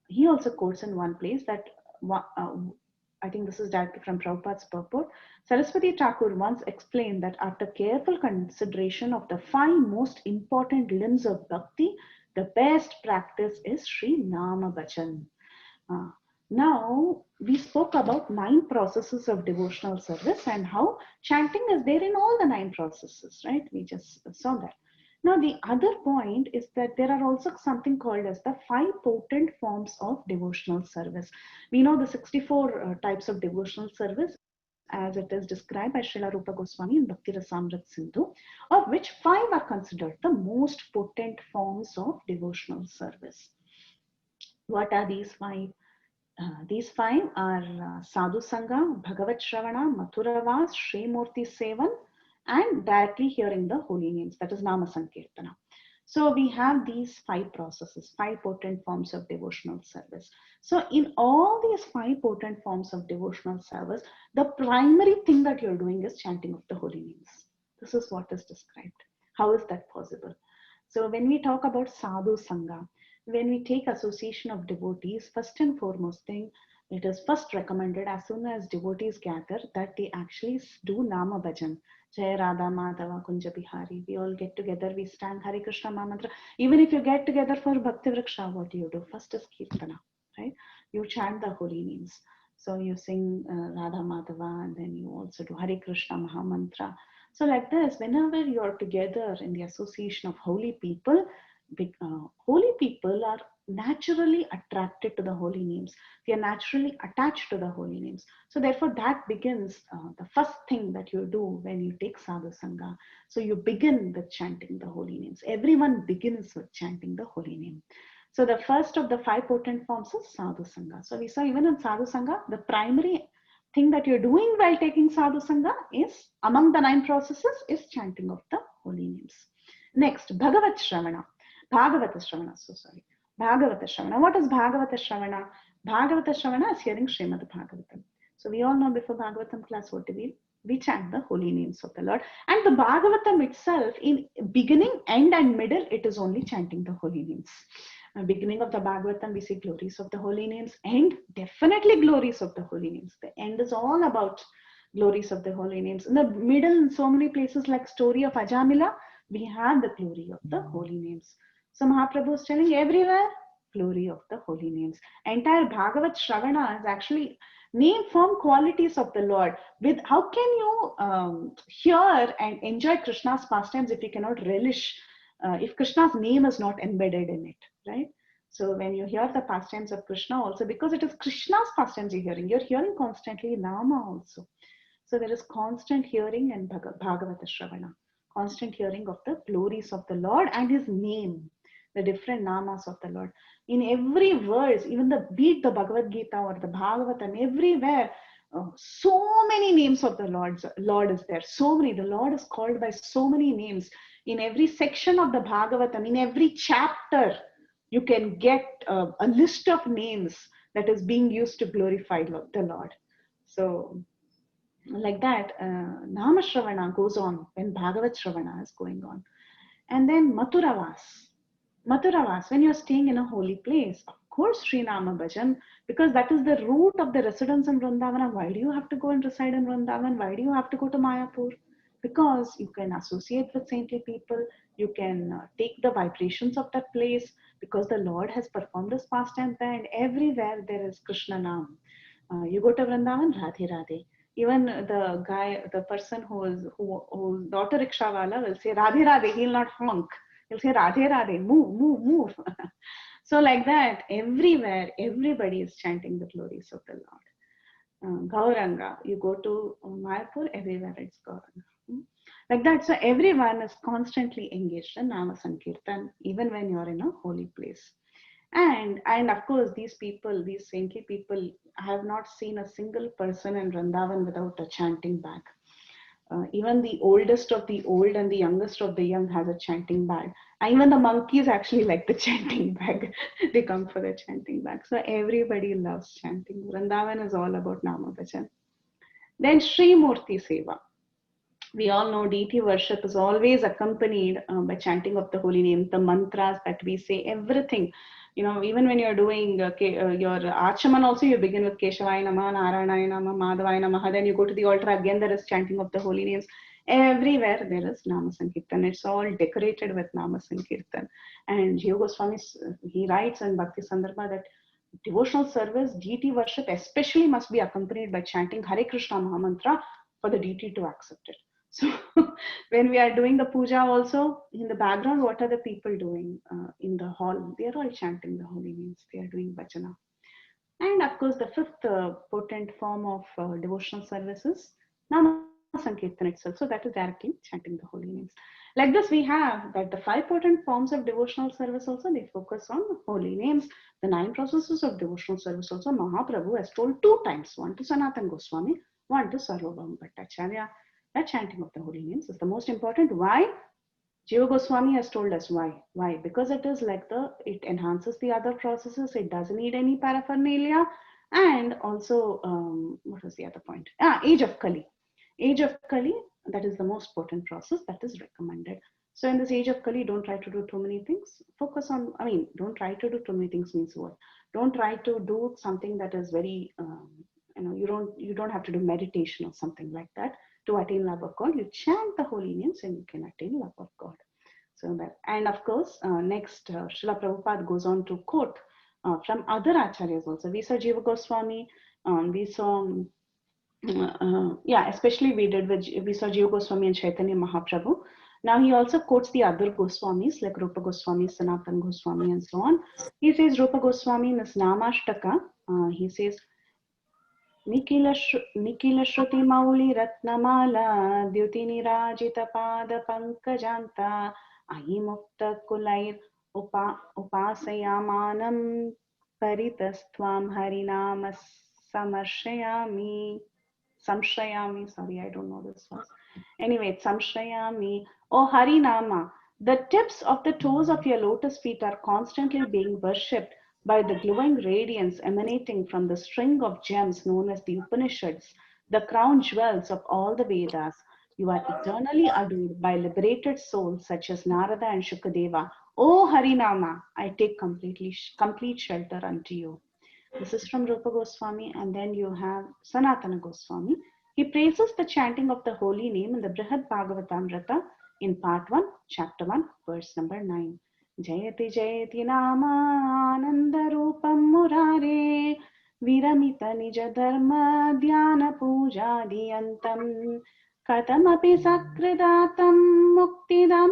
he also quotes in one place that I think this is directly from Prabhupada's purport. Saraswati Thakur once explained that after careful consideration of the 5 most important limbs of bhakti, the best practice is Sri Nama Bhajan. Now, we spoke about 9 processes of devotional service and how chanting is there in all the 9 processes, right? We just saw that. Now, the other point is that there are also something called as the 5 potent forms of devotional service. We know the 64 types of devotional service as it is described by Srila Rupa Goswami in Bhakti Rasamrita Sindhu, of which 5 are considered the most potent forms of devotional service. What are these 5? These 5 are Sadhu Sangha, Bhagavat Shravana, Mathuravas, Sri Murti Sevan, and directly hearing the holy names, that is Nama Sankirtana. So we have these 5 processes, 5 potent forms of devotional service. So in all these 5 potent forms of devotional service, the primary thing that you're doing is chanting of the holy names. This is what is described. How is that possible? So when we talk about Sadhu Sangha, when we take association of devotees, first and foremost thing, it is first recommended as soon as devotees gather that they actually do Nama Bhajan. Jai Radha Madhava Kunja Bihari. We all get together, we stand Hare Krishna Mantra. Even if you get together for Bhakti Vriksha, what do? First is Kirtana, right? You chant the holy names. So you sing Radha Madhava and then you also do Hare Krishna Maha Mantra. So like this, whenever you are together in the association of holy people are naturally attracted to the holy names. They are naturally attached to the holy names. So therefore that begins the first thing that you do when you take Sadhu Sangha. So you begin with chanting the holy names. Everyone begins with chanting the holy name. So the first of the 5 potent forms is Sadhu Sangha. So we saw even in Sadhu Sangha, the primary thing that you're doing while taking Sadhu Sangha is, among the 9 processes, is chanting of the holy names. Next, Bhagavat Shravana. Bhagavata Shravana, Bhagavata Shravana. What is Bhagavata Shravana? Bhagavata Shravana is hearing Srimad Bhagavatam. So we all know before Bhagavatam class what we chant the holy names of the Lord. And the Bhagavatam itself, in beginning, end and middle, it is only chanting the holy names. Beginning of the Bhagavatam, we see glories of the holy names, and definitely glories of the holy names. The end is all about glories of the holy names. In the middle, in so many places like story of Ajamila, we have the glory of the holy names. So Mahaprabhu is telling everywhere, glory of the holy names. Entire Bhagavat Shravana is actually name form qualities of the Lord. With how can you hear and enjoy Krishna's pastimes if you cannot relish, if Krishna's name is not embedded in it, right? So when you hear the pastimes of Krishna also, because it is Krishna's pastimes you're hearing constantly Nama also. So there is constant hearing in Bhagavata Shravana, constant hearing of the glories of the Lord and his name, the different namas of the Lord. In every verse, even be it the Bhagavad Gita or the Bhagavatam, everywhere, so many names of the Lord is there. So many. The Lord is called by so many names. In every section of the Bhagavatam, in every chapter, you can get a list of names that is being used to glorify the Lord. So like that, Nama Shravana goes on when Bhagavat Shravana is going on. And then Mathuravas, when you're staying in a holy place, of course, Sri Nama Bhajan, because that is the root of the residence in Vrindavana. Why do you have to go and reside in Vrindavan? Why do you have to go to Mayapur? Because you can associate with saintly people, you can take the vibrations of that place, because the Lord has performed his pastime there, and everywhere there is Krishna Nam. You go to Vrindavan, Radhe Radhe. Even the person whose daughter rickshawala will say Radhe Radhe, he'll not honk. He'll say Radhe Radhe, move. So like that, everywhere, everybody is chanting the glories of the Lord. Gauranga. You go to Mayapur, everywhere it's Gauranga. Like that. So everyone is constantly engaged in Nama Sankirtan, even when you're in a holy place. And of course, these people, these saintly people, I have not seen a single person in Vrindavan without a chanting bag. Even the oldest of the old and the youngest of the young has a chanting bag. And even the monkeys actually like the chanting bag. They come for the chanting bag. So everybody loves chanting. Vrindavan is all about Nama Bhajan. Then Sri Murti Seva. We all know deity worship is always accompanied by chanting of the holy name, the mantras that we say, everything. You know, even when you're doing your Achaman also, you begin with Keshavaya Nama, Narayana Nama, Madhavaya Nama. Then you go to the altar, again there is chanting of the holy names. Everywhere there is Nama Sankirtan. It's all decorated with Nama Sankirtan. And Jiva Goswami, he writes in Bhakti Sandarbha that devotional service, deity worship especially must be accompanied by chanting Hare Krishna Mahamantra for the deity to accept it. So when we are doing the puja also, in the background, what are the people doing in the hall? They are all chanting the holy names. They are doing bhajana. And of course, the fifth potent form of devotional services, Nama Sankirtan itself. So that is directly chanting the holy names. Like this, we have that the 5 potent forms of devotional service also, they focus on holy names. The 9 processes of devotional service also, Mahaprabhu has told 2 times, one to Sanatan Goswami, one to Sarvabhauma Bhattacharya. That chanting of the holy names is the most important. Why? Jiva Goswami has told us why. Why? Because it is like it enhances the other processes. It doesn't need any paraphernalia. And also, what was the other point? Age of Kali. Age of Kali, that is the most potent process that is recommended. So in this age of Kali, don't try to do too many things. Focus on, don't try to do too many things means what? Don't try to do something that is very, you don't have to do meditation or something like that to attain love of God. You chant the holy names and you can attain love of God. So that, and of course, next, Srila Prabhupada goes on to quote from other acharyas also. We saw Jiva Goswami, we saw, especially we saw Jiva Goswami and Chaitanya Mahaprabhu. Now he also quotes the other Goswamis like Rupa Goswami, Sanatan Goswami, and so on. He says Rupa Goswami in his Namashtaka, he says, Nikila Shruti Mauli Ratnamala Dyuti Nirajita Pada Pankajanta Ahimukta Kulair Upasayamanam Paritastvam Harinama Samshayami, sorry, I don't know this one. Anyway, Samshayami, O Harinama, the tips of the toes of your lotus feet are constantly being worshipped by the glowing radiance emanating from the string of gems known as the Upanishads, the crown jewels of all the Vedas. You are eternally adored by liberated souls such as Narada and Shukadeva. O Harinama, I take complete shelter unto you. This is from Rupa Goswami, and then you have Sanatana Goswami. He praises the chanting of the holy name in the Brihad Bhagavatamrita in part 1, chapter 1, verse number 9. Jayati Jayati Nama Ananda Rupam Murare Viramita Nija Dharma Dhyana Puja Diyantam Katamapi Sakridatam Muktidam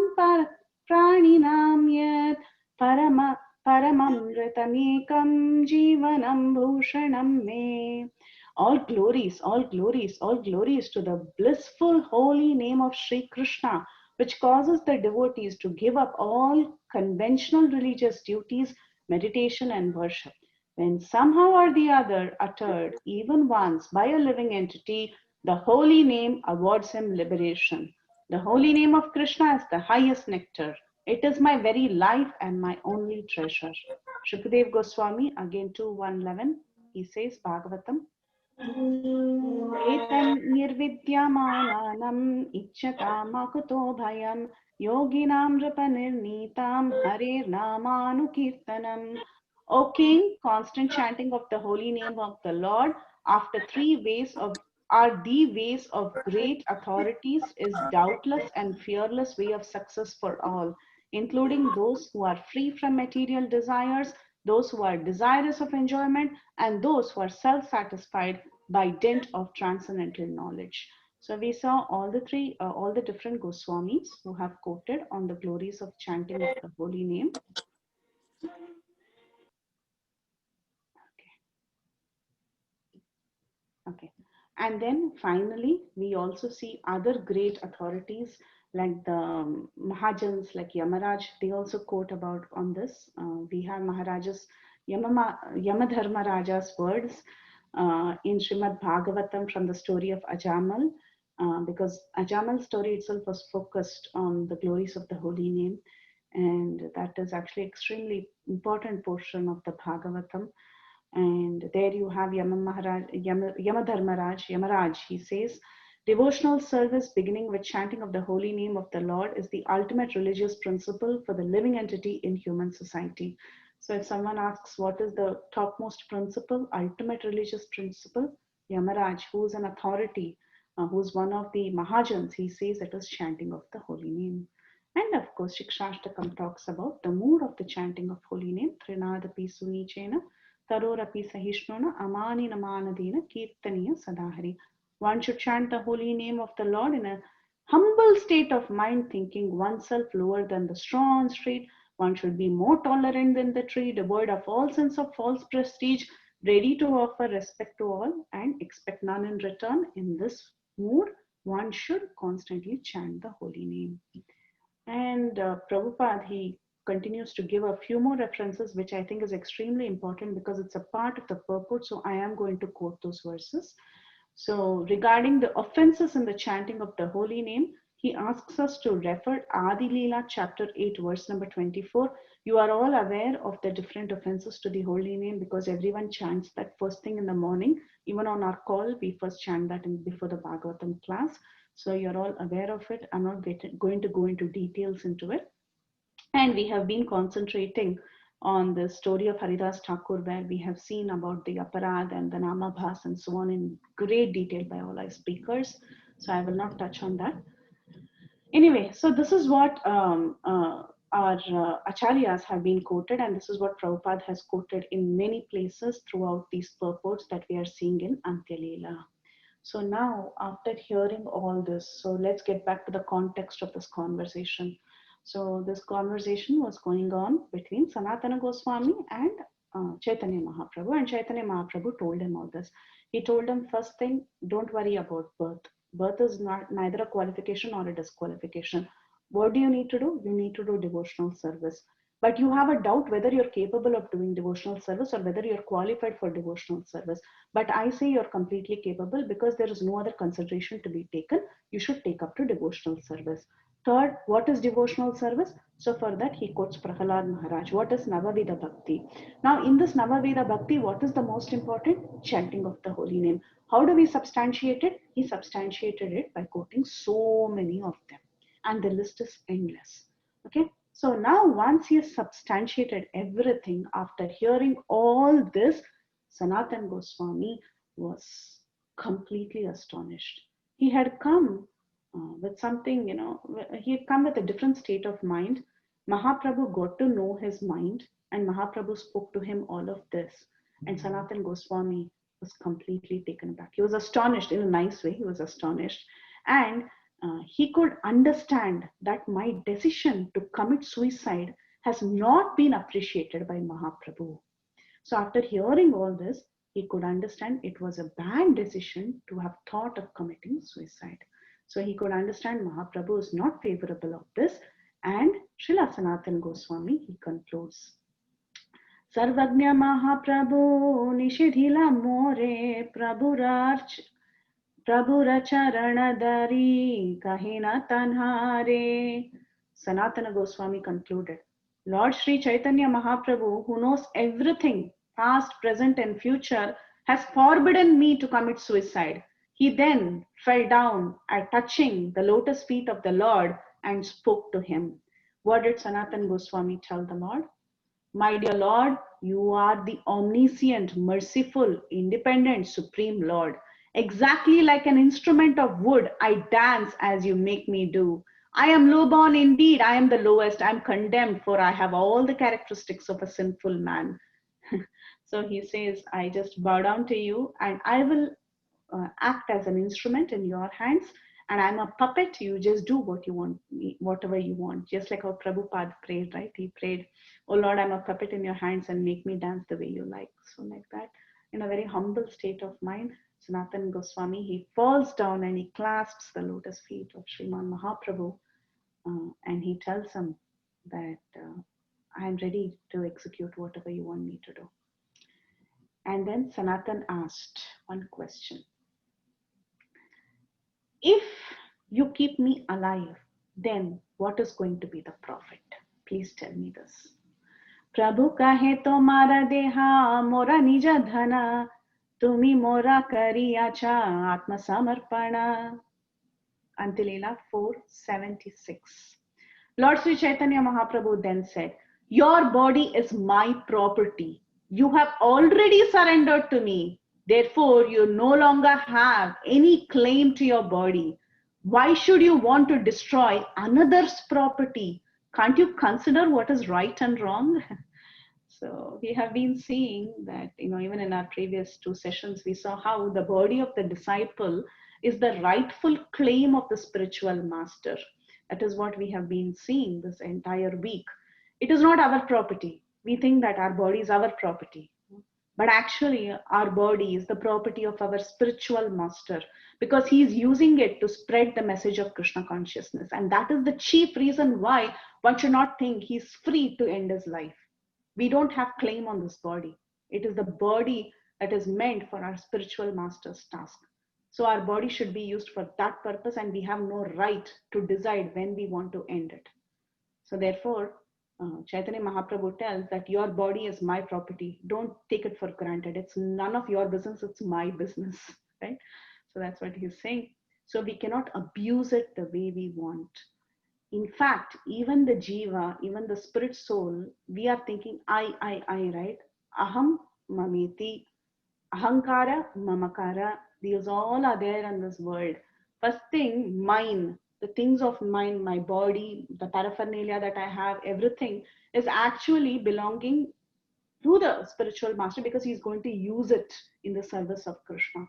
Praninam Yat Paramamritamekam Jivanam Bhushanam Me. All glories to the blissful holy name of Sri Krishna, which causes the devotees to give up all conventional religious duties, meditation, and worship. When somehow or the other uttered even once by a living entity, the holy name awards him liberation. The holy name of Krishna is the highest nectar. It is my very life and my only treasure. Shukadev Goswami, again 2:111, he says, Bhagavatam, Etam nirvidyamanam icchatam akuto bhayam yoginam nripanirnitam harer namanukirtanam. O King, constant chanting of the holy name of the Lord after 3 ways are the ways of great authorities is doubtless and fearless way of success for all, including those who are free from material desires, those who are desirous of enjoyment, and those who are self-satisfied by dint of transcendental knowledge. So we saw all the different Goswamis who have quoted on the glories of chanting of the holy name. Okay. And then finally, we also see other great authorities like the Mahajans, like Yamaraj. They also quote about on this. We have Maharaja's Yamadharma Raja's words in Srimad Bhagavatam from the story of Ajamal, because Ajamal's story itself was focused on the glories of the holy name, and that is actually extremely important portion of the Bhagavatam. And there you have Yamaraj. He says, devotional service beginning with chanting of the holy name of the Lord is the ultimate religious principle for the living entity in human society. So if someone asks what is the topmost principle, ultimate religious principle, Yamaraj, who is an authority, who's one of the Mahajans, he says it is chanting of the holy name. And of course, Shikshashtakam talks about the mood of the chanting of holy name, Trinadapi Sunichena, Tarorapi Sahishnuna, Amani Namanadina, Kirtaniya Sadahari. One should chant the holy name of the Lord in a humble state of mind, thinking oneself lower than the straw on street. One should be more tolerant than the tree, devoid of all sense of false prestige, ready to offer respect to all and expect none in return. In this mood, one should constantly chant the holy name. And Prabhupada, he continues to give a few more references, which I think is extremely important because it's a part of the purport. So I am going to quote those verses. So regarding the offenses in the chanting of the holy name, he asks us to refer Adi Leela chapter 8 verse number 24. You are all aware of the different offenses to the holy name because everyone chants that first thing in the morning. Even on our call, we first chant that before the Bhagavatam class. So you're all aware of it. I'm not going to go into details into it. And we have been concentrating on the story of Haridas Thakur, where we have seen about the Aparad and the Namabhas and so on in great detail by all our speakers. So I will not touch on that. Anyway, so this is what our acharyas have been quoted, and this is what Prabhupada has quoted in many places throughout these purports that we are seeing in Antya Leela. So now, after hearing all this, so let's get back to the context of this conversation. So this conversation was going on between Sanatana Goswami and Chaitanya Mahaprabhu, and Chaitanya Mahaprabhu told him all this. He told him, first thing, don't worry about birth. Birth is neither a qualification nor a disqualification. What do you need to do? You need to do devotional service. But you have a doubt whether you're capable of doing devotional service or whether you're qualified for devotional service. But I say you're completely capable because there is no other consideration to be taken. You should take up to devotional service. Third, what is devotional service? So for that, he quotes Prahalad Maharaj. What is Navavida Bhakti? Now, in this Navavida Bhakti, what is the most important? Chanting of the holy name. How do we substantiate it? He substantiated it by quoting so many of them. And the list is endless. Okay. So now once he has substantiated everything, after hearing all this, Sanatan Goswami was completely astonished. He had come with something, he had come with a different state of mind. Mahaprabhu got to know his mind and Mahaprabhu spoke to him all of this. And Sanatan Goswami was completely taken aback. He was astonished in a nice way. He was astonished. And he could understand that my decision to commit suicide has not been appreciated by Mahaprabhu. So after hearing all this, he could understand it was a bad decision to have thought of committing suicide. So he could understand Mahaprabhu is not favorable of this. And Srila Sanatan Goswami, he concludes, Sarvagnya Mahaprabhu Nishidhila More Prabhurarch Prabhura Charanadari Kahina Tanhare. Sanatana Goswami concluded, Lord Sri Chaitanya Mahaprabhu, who knows everything, past, present, and future, has forbidden me to commit suicide. He then fell down at touching the lotus feet of the Lord and spoke to him. What did Sanatana Goswami tell the Lord? My dear Lord, you are the omniscient, merciful, independent, supreme Lord. Exactly like an instrument of wood, I dance as you make me do. I am low born indeed. I am the lowest. I am condemned, for I have all the characteristics of a sinful man. So he says, I just bow down to you and I will act as an instrument in your hands. And I'm a puppet. You just do what you want, whatever you want. Just like how Prabhupada prayed, right? He prayed, oh Lord, I'm a puppet in your hands and make me dance the way you like. So like that, in a very humble state of mind, Sanatana Goswami, he falls down and he clasps the lotus feet of Sriman Mahaprabhu, and he tells him that I am ready to execute whatever you want me to do. And then Sanatan asked one question. If you keep me alive, then what is going to be the profit? Please tell me this. Prabhu kahe tomara deha mora nija dhana, tumi mora kariyacha atma samarpana. Antilila 476. Lord Sri Chaitanya Mahaprabhu then said, your body is my property. You have already surrendered to me. Therefore, you no longer have any claim to your body. Why should you want to destroy another's property? Can't you consider what is right and wrong? So we have been seeing that, even in our previous 2 sessions, we saw how the body of the disciple is the rightful claim of the spiritual master. That is what we have been seeing this entire week. It is not our property. We think that our body is our property. But actually, our body is the property of our spiritual master, because he is using it to spread the message of Krishna consciousness. And that is the chief reason why one should not think he's free to end his life. We don't have claim on this body. It is the body that is meant for our spiritual master's task. So our body should be used for that purpose, and we have no right to decide when we want to end it. So therefore, Chaitanya Mahaprabhu tells that your body is my property. Don't take it for granted. It's none of your business. It's my business, right? So that's what he's saying. So we cannot abuse it the way we want. In fact, even the jiva, even the spirit soul, we are thinking I, right? Aham, mameti, ahankara, mamakara. These all are there in this world. First thing, mine, the things of mine, my body, the paraphernalia that I have, everything is actually belonging to the spiritual master, because he's going to use it in the service of Krishna.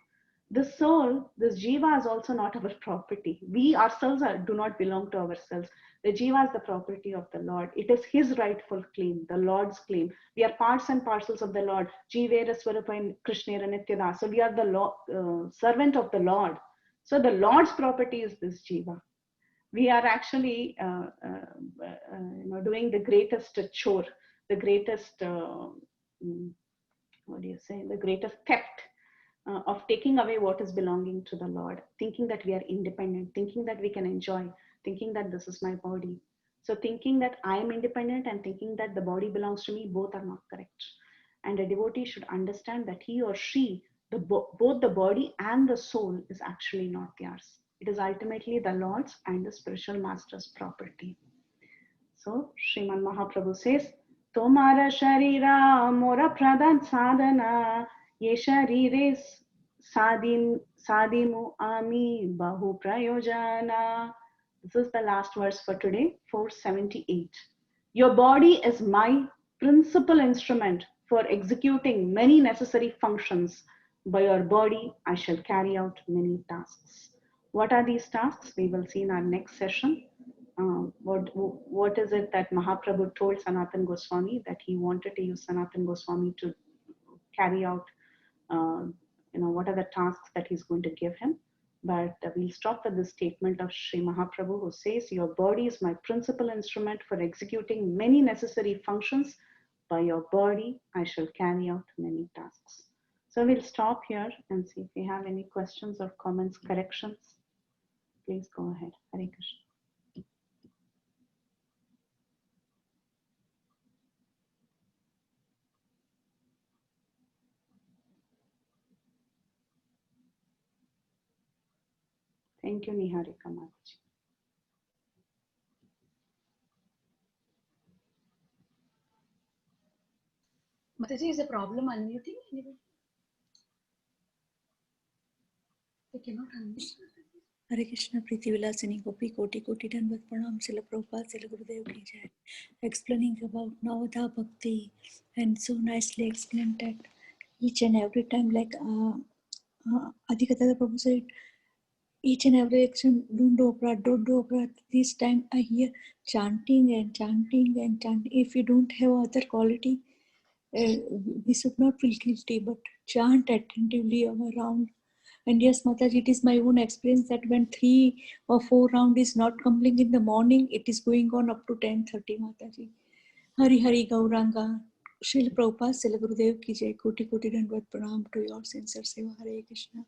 The soul, this jiva, is also not our property. We ourselves do not belong to ourselves. The jiva is the property of the Lord. It is his rightful claim, the Lord's claim. We are parts and parcels of the Lord. Jivera Swarupa Krishnera Nityada. So we are the servant of the Lord. So the Lord's property is this jiva. We are actually doing the greatest chore, the greatest, the greatest theft of taking away what is belonging to the Lord, thinking that we are independent, thinking that we can enjoy, thinking that this is my body. So thinking that I am independent and thinking that the body belongs to me, both are not correct. And a devotee should understand that he or she, both the body and the soul, is actually not theirs. It is ultimately the Lord's and the spiritual master's property. So Sriman Mahaprabhu says, Tomara sharira mora pradhan sadhana ye sharire sadimu ami bahu prayojana. This is the last verse for today, 478. Your body is my principal instrument for executing many necessary functions. By your body, I shall carry out many tasks. What are these tasks? We will see in our next session. What is it that Mahaprabhu told Sanatana Goswami, that he wanted to use Sanatana Goswami to carry out, what are the tasks that he's going to give him. But we'll stop with this statement of Sri Mahaprabhu, who says, your body is my principal instrument for executing many necessary functions. By your body, I shall carry out many tasks. So we'll stop here and see if we have any questions or comments, corrections. Please go ahead. Hare Krishna. Thank you, Niharika Mataji. Mataji, is a problem unmuting anybody? They cannot unmute. Hare Krishna, Priti Vilasini, Gopi Koti Koti Danvat Pranam, Srila Prabhupada, Srila Gurudev Ki Jai. Explaining about Navadha Bhakti, and so nicely explained that each and every time, like Adhikata Prabhu said, each and every action, don't do aparat. This time I hear chanting and chanting and chanting. If you don't have other quality, we should not feel guilty, but chant attentively around And yes, Mataji, it is my own experience that when 3 or 4 round is not completing in the morning, it is going on up to 10:30, Mataji. Hari Hari Gauranga. Srila Prabhupada, Srila Gurudev ki jai. Koti Koti Dandvat Pranam to your sincere seva. Hare Krishna.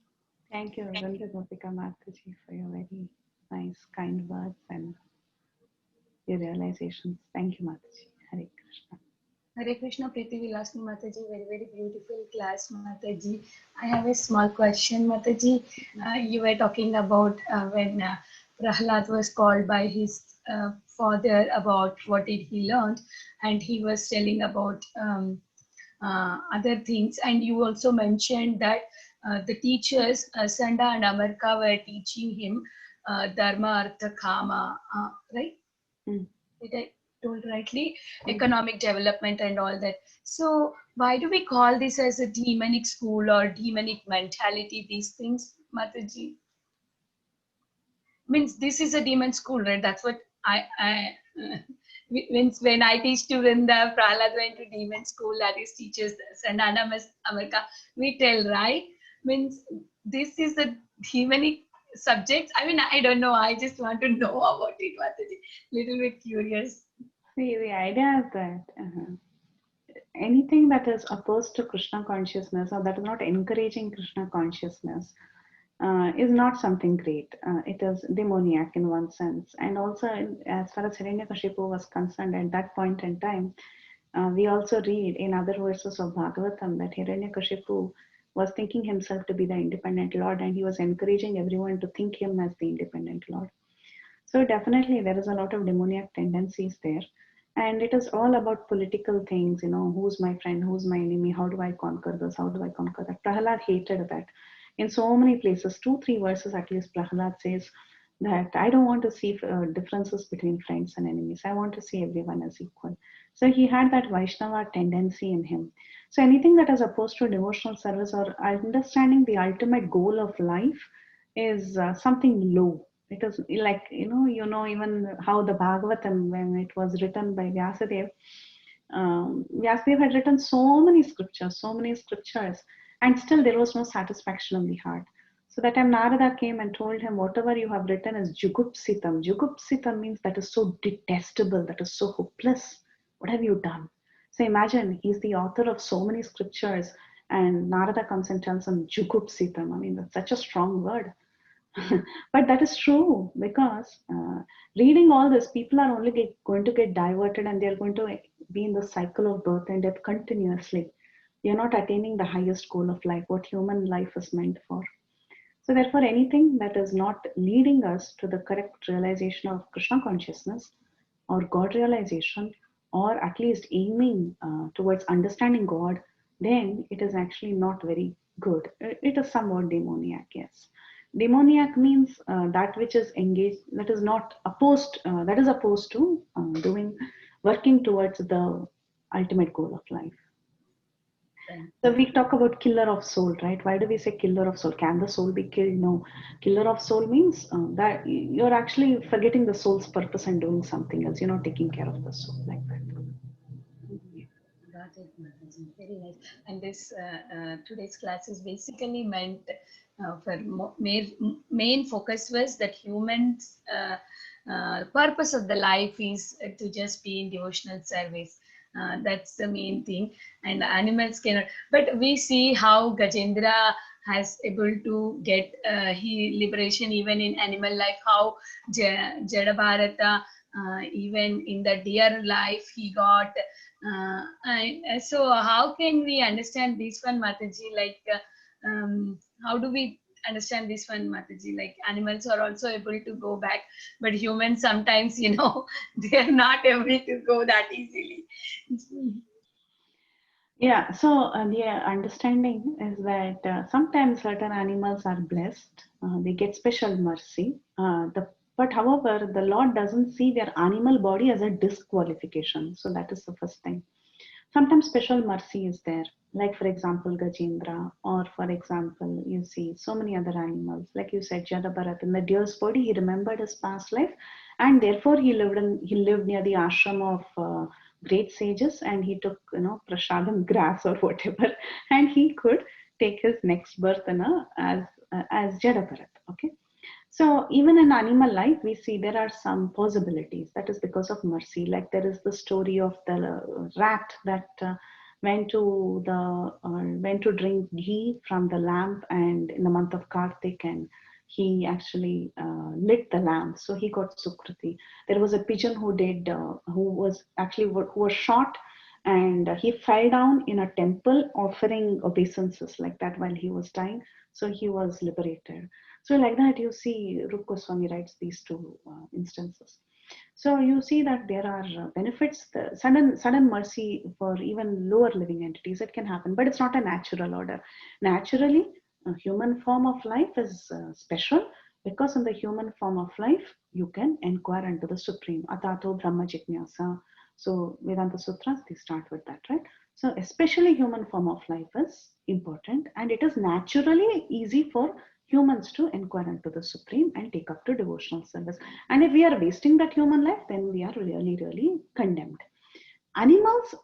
Thank you, Vrinda Gopika Mataji, for your very nice, kind words and your realizations. Thank you, Mataji. Hare Krishna. Hare Krishna, Preeti Vilasni Mataji, very, very beautiful class, Mataji. I have a small question, Mataji. You were talking about when Prahlad was called by his father about what did he learn, and he was telling about other things. And you also mentioned that the teachers, Sanda and Amarka, were teaching him Dharma, Artha, Kama, right? Mm. Did I told rightly? Economic development and all that. So why do we call this as a demonic school or demonic mentality, these things, Mataji? Means this is a demon school, right? That's what I means when I teach to Vrinda, Prahlad went to demon school, that is teachers, Sandana, America, we tell, right? Means this is a demonic subject. I mean, I don't know. I just want to know about it, Mataji. Little bit curious. See, the idea is that anything that is opposed to Krishna consciousness or that is not encouraging Krishna consciousness is not something great. It is demoniac in one sense. And also, as far as Hiranyakashipu was concerned at that point in time, we also read in other verses of Bhagavatam that Hiranyakashipu was thinking himself to be the independent Lord, and he was encouraging everyone to think him as the independent Lord. So definitely there is a lot of demoniac tendencies there. And it is all about political things, who's my friend, who's my enemy, how do I conquer this, how do I conquer that. Prahlad hated that. In so many places, 2-3 verses at least, Prahlad says that I don't want to see differences between friends and enemies. I want to see everyone as equal. So he had that Vaishnava tendency in him. So anything that is opposed to devotional service or understanding the ultimate goal of life is something low. It is like, even how the Bhagavatam, when it was written by Vyasadeva, Vyasadeva had written so many scriptures, and still there was no satisfaction in the heart. So that time Narada came and told him, whatever you have written is jugupsitam. Jugupsitam means that is so detestable, that is so hopeless. What have you done? So imagine, he's the author of so many scriptures, and Narada comes and tells him jugupsitam. I mean, that's such a strong word. But that is true, because reading all this, people are only going to get diverted, and they're going to be in the cycle of birth and death continuously. You're not attaining the highest goal of life, what human life is meant for. So therefore, anything that is not leading us to the correct realization of Krishna consciousness or God realization, or at least aiming towards understanding God, then it is actually not very good. It is somewhat demoniac, yes. Demoniac means that which is engaged, that is not opposed, that is opposed to working towards the ultimate goal of life. So we talk about killer of soul, right? Why do we say killer of soul? Can the soul be killed? No. Killer of soul means that you're actually forgetting the soul's purpose and doing something else. You're not taking care of the soul like that. Got it, Mataji. Very nice. And this today's class is basically meant for main focus was that humans' purpose of the life is to just be in devotional service. That's the main thing. And animals cannot. But we see how Gajendra has able to get liberation even in animal life. How Jada Bharata, even in the deer life, he got. So how can we understand this one, Mataji? Like, how do we understand this one, Mataji? Like, animals are also able to go back, but humans sometimes, they are not able to go that easily. Yeah, so the understanding is that sometimes certain animals are blessed, they get special mercy. But however, the Lord doesn't see their animal body as a disqualification. So that is the first thing. Sometimes special mercy is there, like for example Gajendra, or for example you see so many other animals, like you said Jada Bharat, in the deer's body he remembered his past life, and therefore he lived near the ashram of great sages, and he took prasadam grass or whatever, and he could take his next birth in as Jada okay. So even in animal life, we see there are some possibilities. That is because of mercy. Like there is the story of the rat that went to drink ghee from the lamp, and in the month of Kartik, and he actually lit the lamp, so he got Sukriti. There was a pigeon who was shot, and he fell down in a temple offering obeisances like that while he was dying. So he was liberated. So like that, you see, Rup Goswami writes these two instances. So you see that there are benefits, the sudden mercy for even lower living entities. It can happen, but it's not a natural order. Naturally, a human form of life is special because in the human form of life, you can inquire into the Supreme. Atato Brahma Jijnasa. So Vedanta Sutras, they start with that, right? So especially human form of life is important, and it is naturally easy for humans to inquire into the Supreme and take up to devotional service. And if we are wasting that human life, then we are really, really condemned. Animals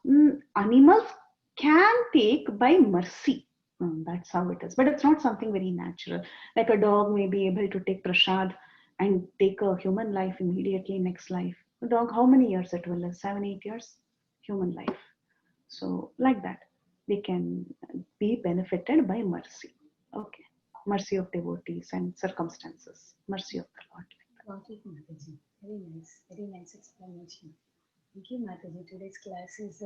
can take by mercy. That's how it is. But it's not something very natural. Like a dog may be able to take prasad and take a human life immediately next life. A dog, how many years it will live? 7, 8 years? Human life. So like that, they can be benefited by mercy. Okay. Mercy of devotees and circumstances. Mercy of the Lord. Got it, Mataji. Very nice explanation. Thank you, Mataji. Today's class is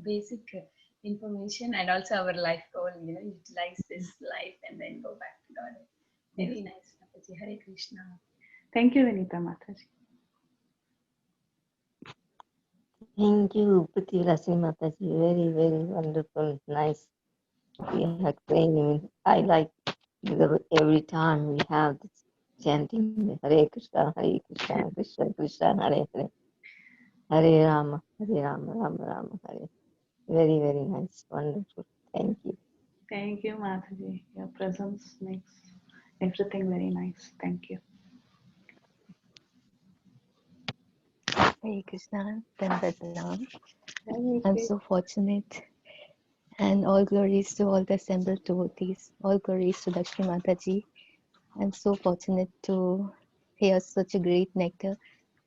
basic information and also our life goal. Utilize this life and then go back to God. Very nice, Mataji. Hare Krishna. Thank you, Vinita Mataji. Thank you, Prithvilasini Mataji. Very, very wonderful, nice. You explained. I like every time we have this chanting Hare Krishna, Krishna Krishna, Hare Hare, Hare Rama, Rama Rama, Hare. Very, very nice, wonderful. Thank you. Thank you, Mataji. Your presence makes everything very nice. Thank you. Hare Krishna, Dandadanam. I'm so fortunate, and all glories to all the assembled devotees. All glories to Lakshmi Mataji. I'm so fortunate to hear such a great nectar.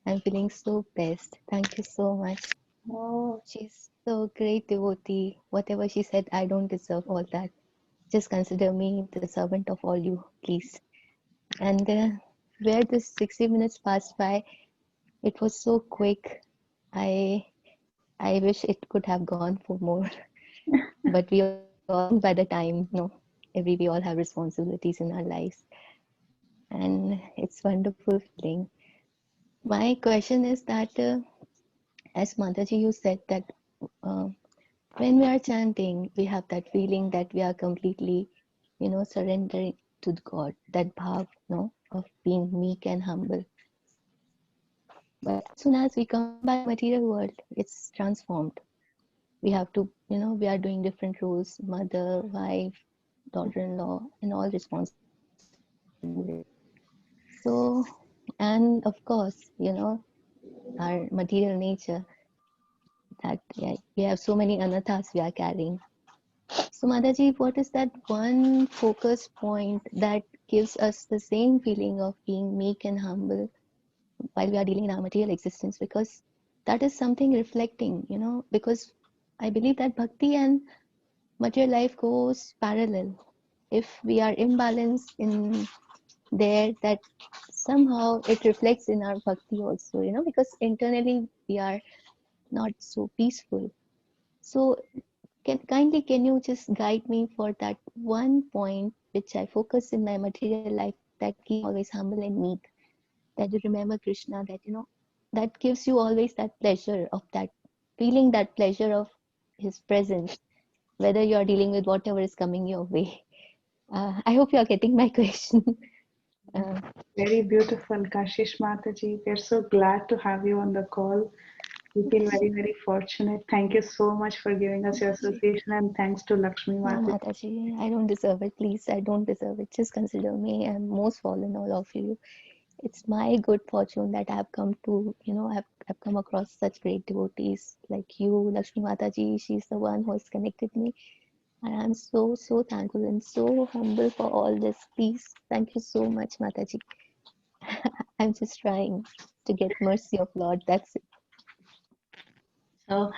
I'm feeling so blessed. Thank you so much. Oh, She's so great devotee. Whatever she said, I don't deserve all that. Just consider me the servant of all you, please. And where this 60 minutes passed by, it was so quick. I wish it could have gone for more, but we all by the time, we all have responsibilities in our lives, and it's wonderful feeling. My question is that, as Mataji, you said that when we are chanting, we have that feeling that we are completely, surrendering to God. That bhav, of being meek and humble. But as soon as we come back to material world, it's transformed. We have to, we are doing different roles, mother, wife, daughter-in-law, and all responsibilities. So, and of course, our material nature, that we have so many anathas we are carrying. So, Mataji, what is that one focus point that gives us the same feeling of being meek and humble while we are dealing in our material existence? Because that is something reflecting, because I believe that bhakti and material life goes parallel. If we are imbalanced in there, that somehow it reflects in our bhakti also, because internally we are not so peaceful. So can you just guide me for that one point which I focus in my material life, that keep always humble and meek, that you remember Krishna, that that gives you always that pleasure of that feeling, that pleasure of his presence, whether you are dealing with whatever is coming your way. I hope you are getting my question. very beautiful, Kashish Mataji. We're so glad to have you on the call. We feel very, very fortunate. Thank you so much for giving us your association, and thanks to Lakshmi No, Mataji. Mataji, I don't deserve it. Please, I don't deserve it. Just consider me. I'm most fallen, all of you. It's my good fortune that I've come to, I've come across such great devotees like you, Lakshmi Mataji. She's the one who has connected me. And I'm so, so thankful and so humble for all this. Please, thank you so much, Mataji. I'm just trying to get mercy of Lord. That's it. So,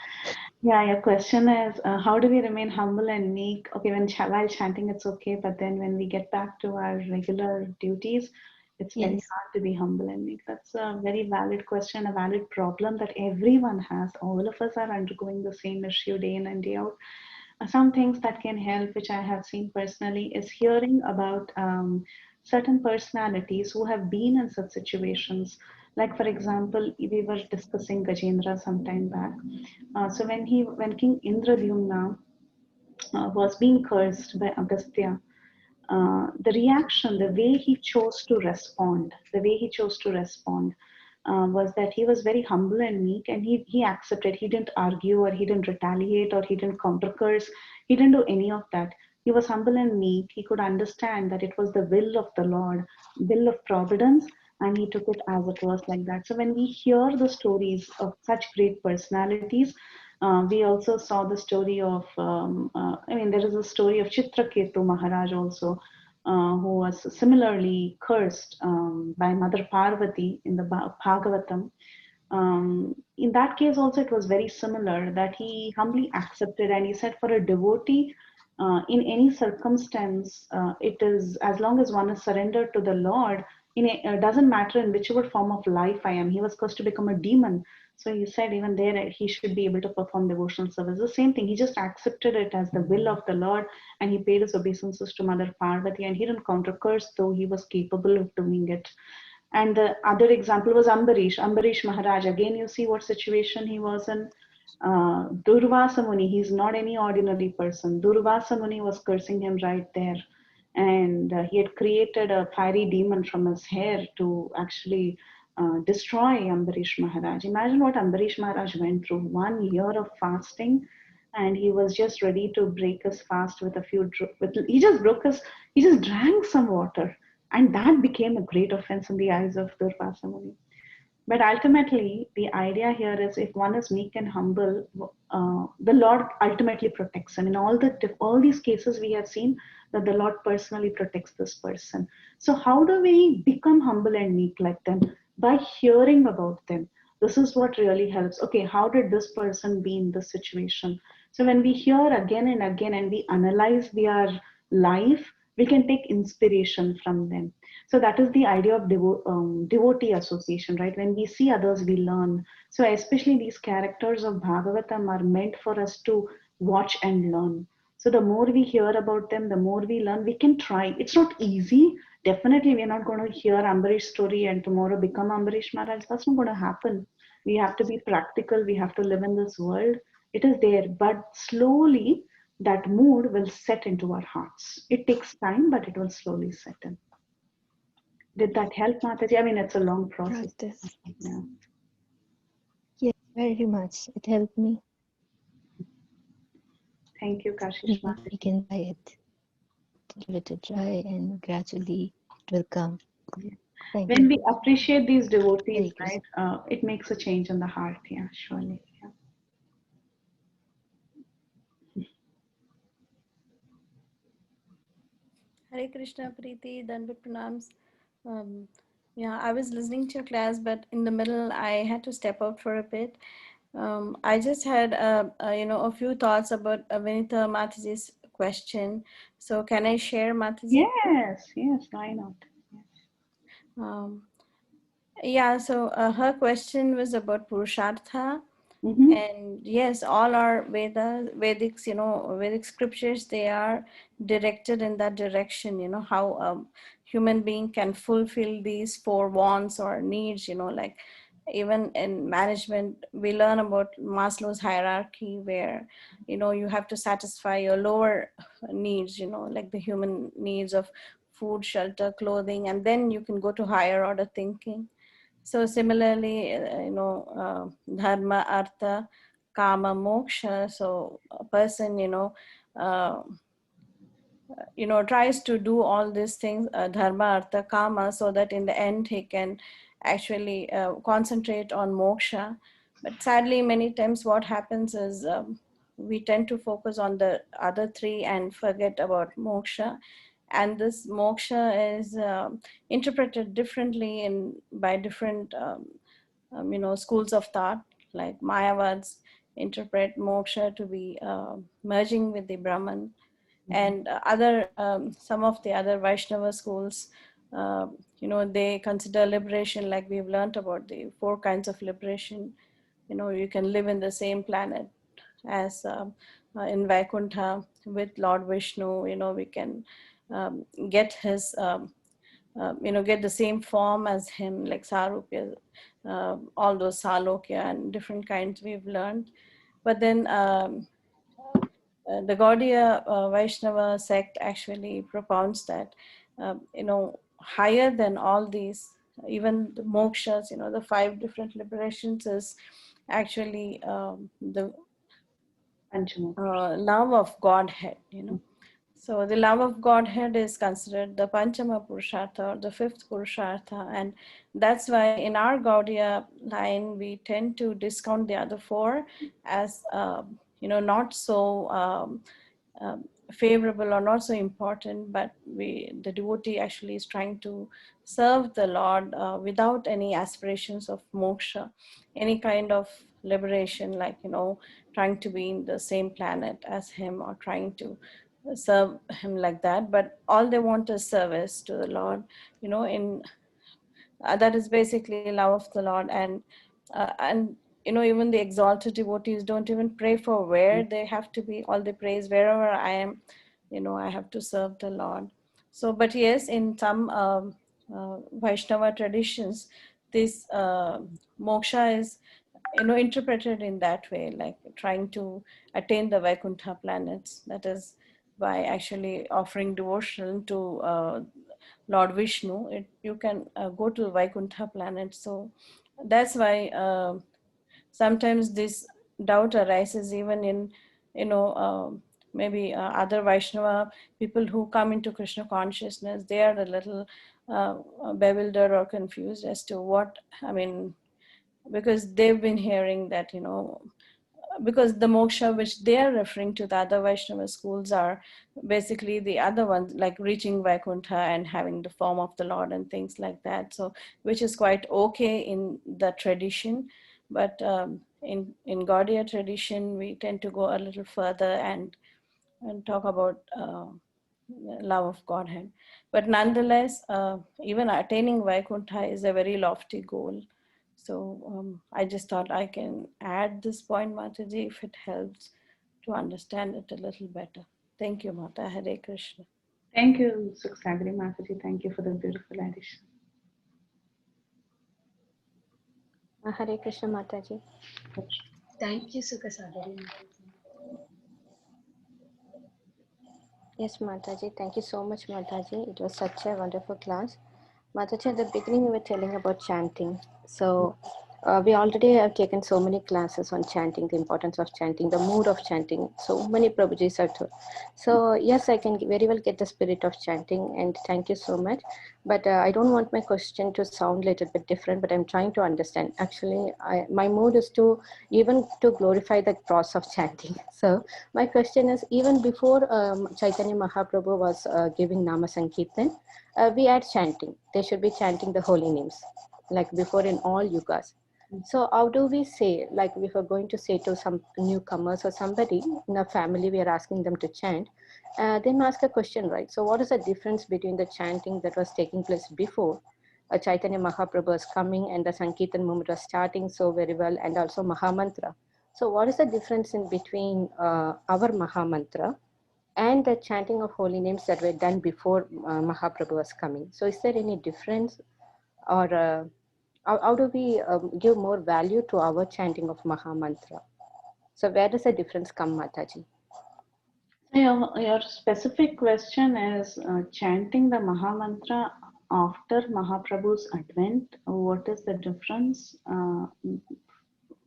yeah, your question is how do we remain humble and meek? Okay, while chanting, it's okay, but then when we get back to our regular duties, it's very Yes. hard to be humble and meek. That's a very valid question, a valid problem that everyone has. All of us are undergoing the same issue day in and day out. Some things that can help, which I have seen personally, is hearing about certain personalities who have been in such situations. Like, for example, we were discussing Gajendra some time back. So when King Indradyumna was being cursed by Agastya, the reaction, the way he chose to respond, was that he was very humble and meek, and he accepted. He didn't argue, or he didn't retaliate, or he didn't counter curse. He didn't do any of that. He was humble and meek. He could understand that it was the will of the Lord, will of providence, and he took it as it was, like that. So when we hear the stories of such great personalities, we also saw the story of, there is a story of Chitraketu Maharaj also, who was similarly cursed by Mother Parvati in the Bhagavatam. In that case also it was very similar, that he humbly accepted, and he said for a devotee, in any circumstance, it is, as long as one is surrendered to the Lord, doesn't matter in whichever form of life I am. He was cursed to become a demon, so he said even there he should be able to perform devotional service. The same thing, he just accepted it as the will of the Lord, and he paid his obeisances to Mother Parvati, and he didn't counter curse, though he was capable of doing it. And the other example was Ambarish Maharaj. Again, you see what situation he was in. Durvasa Muni, he's not any ordinary person. Durvasa Muni was cursing him right there. And he had created a fiery demon from his hair to actually destroy Ambarish Maharaj. Imagine what Ambarish Maharaj went through. 1 year of fasting, and he was just ready to break his fast with a few. He just drank some water, and that became a great offense in the eyes of Durvasa Muni. But ultimately, the idea here is if one is meek and humble, the Lord ultimately protects him. In all these cases, we have seen that the Lord personally protects this person. So how do we become humble and meek like them? By hearing about them. This is what really helps. Okay, how did this person be in this situation? So when we hear again and again and we analyze their life, we can take inspiration from them. So that is the idea of devotee association, right? When we see others, we learn. So especially these characters of Bhagavatam are meant for us to watch and learn. So the more we hear about them, the more we learn. We can try. It's not easy. Definitely, we're not going to hear Ambarish's story and tomorrow become Ambarish Maharaj. That's not going to happen. We have to be practical. We have to live in this world. It is there, but slowly that mood will set into our hearts. It takes time, but it will slowly set in. Did that help, Mataji? I mean, it's a long process. Practice. Yeah. Yes, very much. It helped me. Thank you, Kashish We Mataji. can try it. Give it a try, and gradually it will come. Thank When you. we appreciate these devotees, Hare Krishna. right, it makes a change in the heart. Yeah, surely. Yeah. Hare Krishna, Preeti, Dandavat Pranams. Yeah, I was listening to your class, but in the middle, I had to step out for a bit. I just had, a few thoughts about Vinita Mataji's question. So can I share, Mataji? Yes, why not? Um, yeah, so her question was about Purushartha. Mm-hmm. And yes, all our Vedic scriptures, they are directed in that direction, how a human being can fulfill these 4 wants or needs, like even in management, we learn about Maslow's hierarchy where, you have to satisfy your lower needs, like the human needs of food, shelter, clothing, and then you can go to higher order thinking. So similarly, dharma, artha, kama, moksha. So a person, uh, tries to do all these things, dharma, artha, kama, so that in the end he can actually concentrate on moksha. But sadly, many times what happens is we tend to focus on the other three and forget about moksha. And this moksha is interpreted differently by different schools of thought. Like Mayavads interpret moksha to be merging with the Brahman, and some of the other Vaishnava schools, they consider liberation, like we've learned about the 4 kinds of liberation. You can live in the same planet as in Vaikuntha with Lord Vishnu. We can get his get the same form as him, like Sarupya, all those Salokya and different kinds we've learned. But then the Gaudiya Vaishnava sect actually propounds that, higher than all these, even the mokshas, the 5 different liberations is actually the love of Godhead, So the love of Godhead is considered the Panchama Purushartha, or the 5th Purushartha. And that's why in our Gaudiya line, we tend to discount the other 4 as, not so favorable or not so important, but the devotee actually is trying to serve the Lord without any aspirations of moksha, any kind of liberation, like, trying to be in the same planet as him or trying to serve him like that. But all they want is service to the Lord, that is basically love of the Lord. And even the exalted devotees don't even pray for where they have to be. All they praise, wherever I am, I have to serve the Lord. So, but yes, in some Vaishnava traditions, this moksha is interpreted in that way, like trying to attain the Vaikuntha planets. That is by actually offering devotion to Lord Vishnu, you can go to Vaikuntha planet. So that's why sometimes this doubt arises even in, maybe other Vaishnava people who come into Krishna consciousness. They are a little bewildered or confused as to what, because they've been hearing that, because the moksha which they are referring to, the other Vaishnava schools, are basically the other ones, like reaching Vaikuntha and having the form of the Lord and things like that. So, which is quite okay in the tradition, but in Gaudiya tradition, we tend to go a little further and talk about love of Godhead. But nonetheless, even attaining Vaikuntha is a very lofty goal. So I just thought I can add this point, Mataji, if it helps to understand it a little better. Thank you, Mata. Hare Krishna. Thank you, Sukhsagri Mataji. Thank you for the beautiful addition. Hare Krishna Mataji. Thank you, Sukhasagari. Yes, Mataji. Thank you so much, Mataji. It was such a wonderful class. Mataji, at the beginning you were telling about chanting. So we already have taken so many classes on chanting, the importance of chanting, the mood of chanting. So many Prabhujis are told. So yes, I can very well get the spirit of chanting, and thank you so much. But I don't want my question to sound a little bit different, but I'm trying to understand. Actually, my mood is to glorify the process of chanting. So my question is, even before Chaitanya Mahaprabhu was giving Nama Sankirtan, we had chanting. They should be chanting the holy names, like before in all yugas. So how do we say, like if we're going to say to some newcomers or somebody in a family, we are asking them to chant, they may ask a question, right? So what is the difference between the chanting that was taking place before Chaitanya Mahaprabhu was coming and the Sankirtan movement was starting so very well, and also Mahamantra? So what is the difference in between our Mahamantra and the chanting of holy names that were done before Mahaprabhu was coming? So is there any difference, or how do we give more value to our chanting of Mahamantra? So where does the difference come, Mataji? Your specific question is chanting the Mahamantra after Mahaprabhu's advent. What is the difference?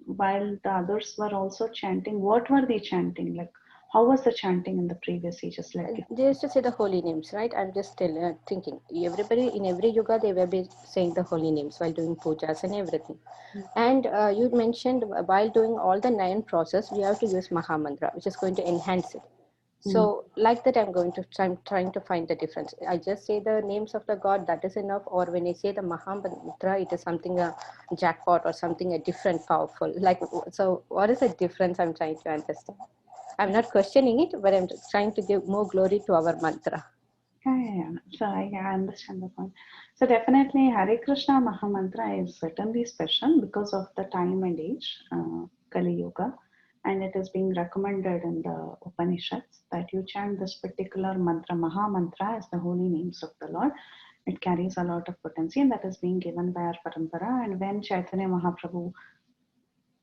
While the others were also chanting, what were they chanting? Like, How was the chanting in the previous ages? Like They used to say the holy names, right? I'm just thinking. Everybody in every yuga, they were be saying the holy names while doing pujas and everything. And you mentioned while doing all the 9 process, we have to use Mahamantra, which is going to enhance it. So like that, I'm going to trying to find the difference. I just say the names of the God, that is enough. Or when I say the Mahamantra, it is something a jackpot or something a different powerful. Like, so what is the difference I'm trying to understand? I'm not questioning it, but I'm trying to give more glory to our mantra. Yeah. So I understand the point. So definitely Hare Krishna Mahamantra is certainly special because of the time and age, Kali Yuga, and it is being recommended in the Upanishads that you chant this particular mantra, Maha Mantra, as the holy names of the Lord. It carries a lot of potency, and that is being given by our parampara. And when Chaitanya Mahaprabhu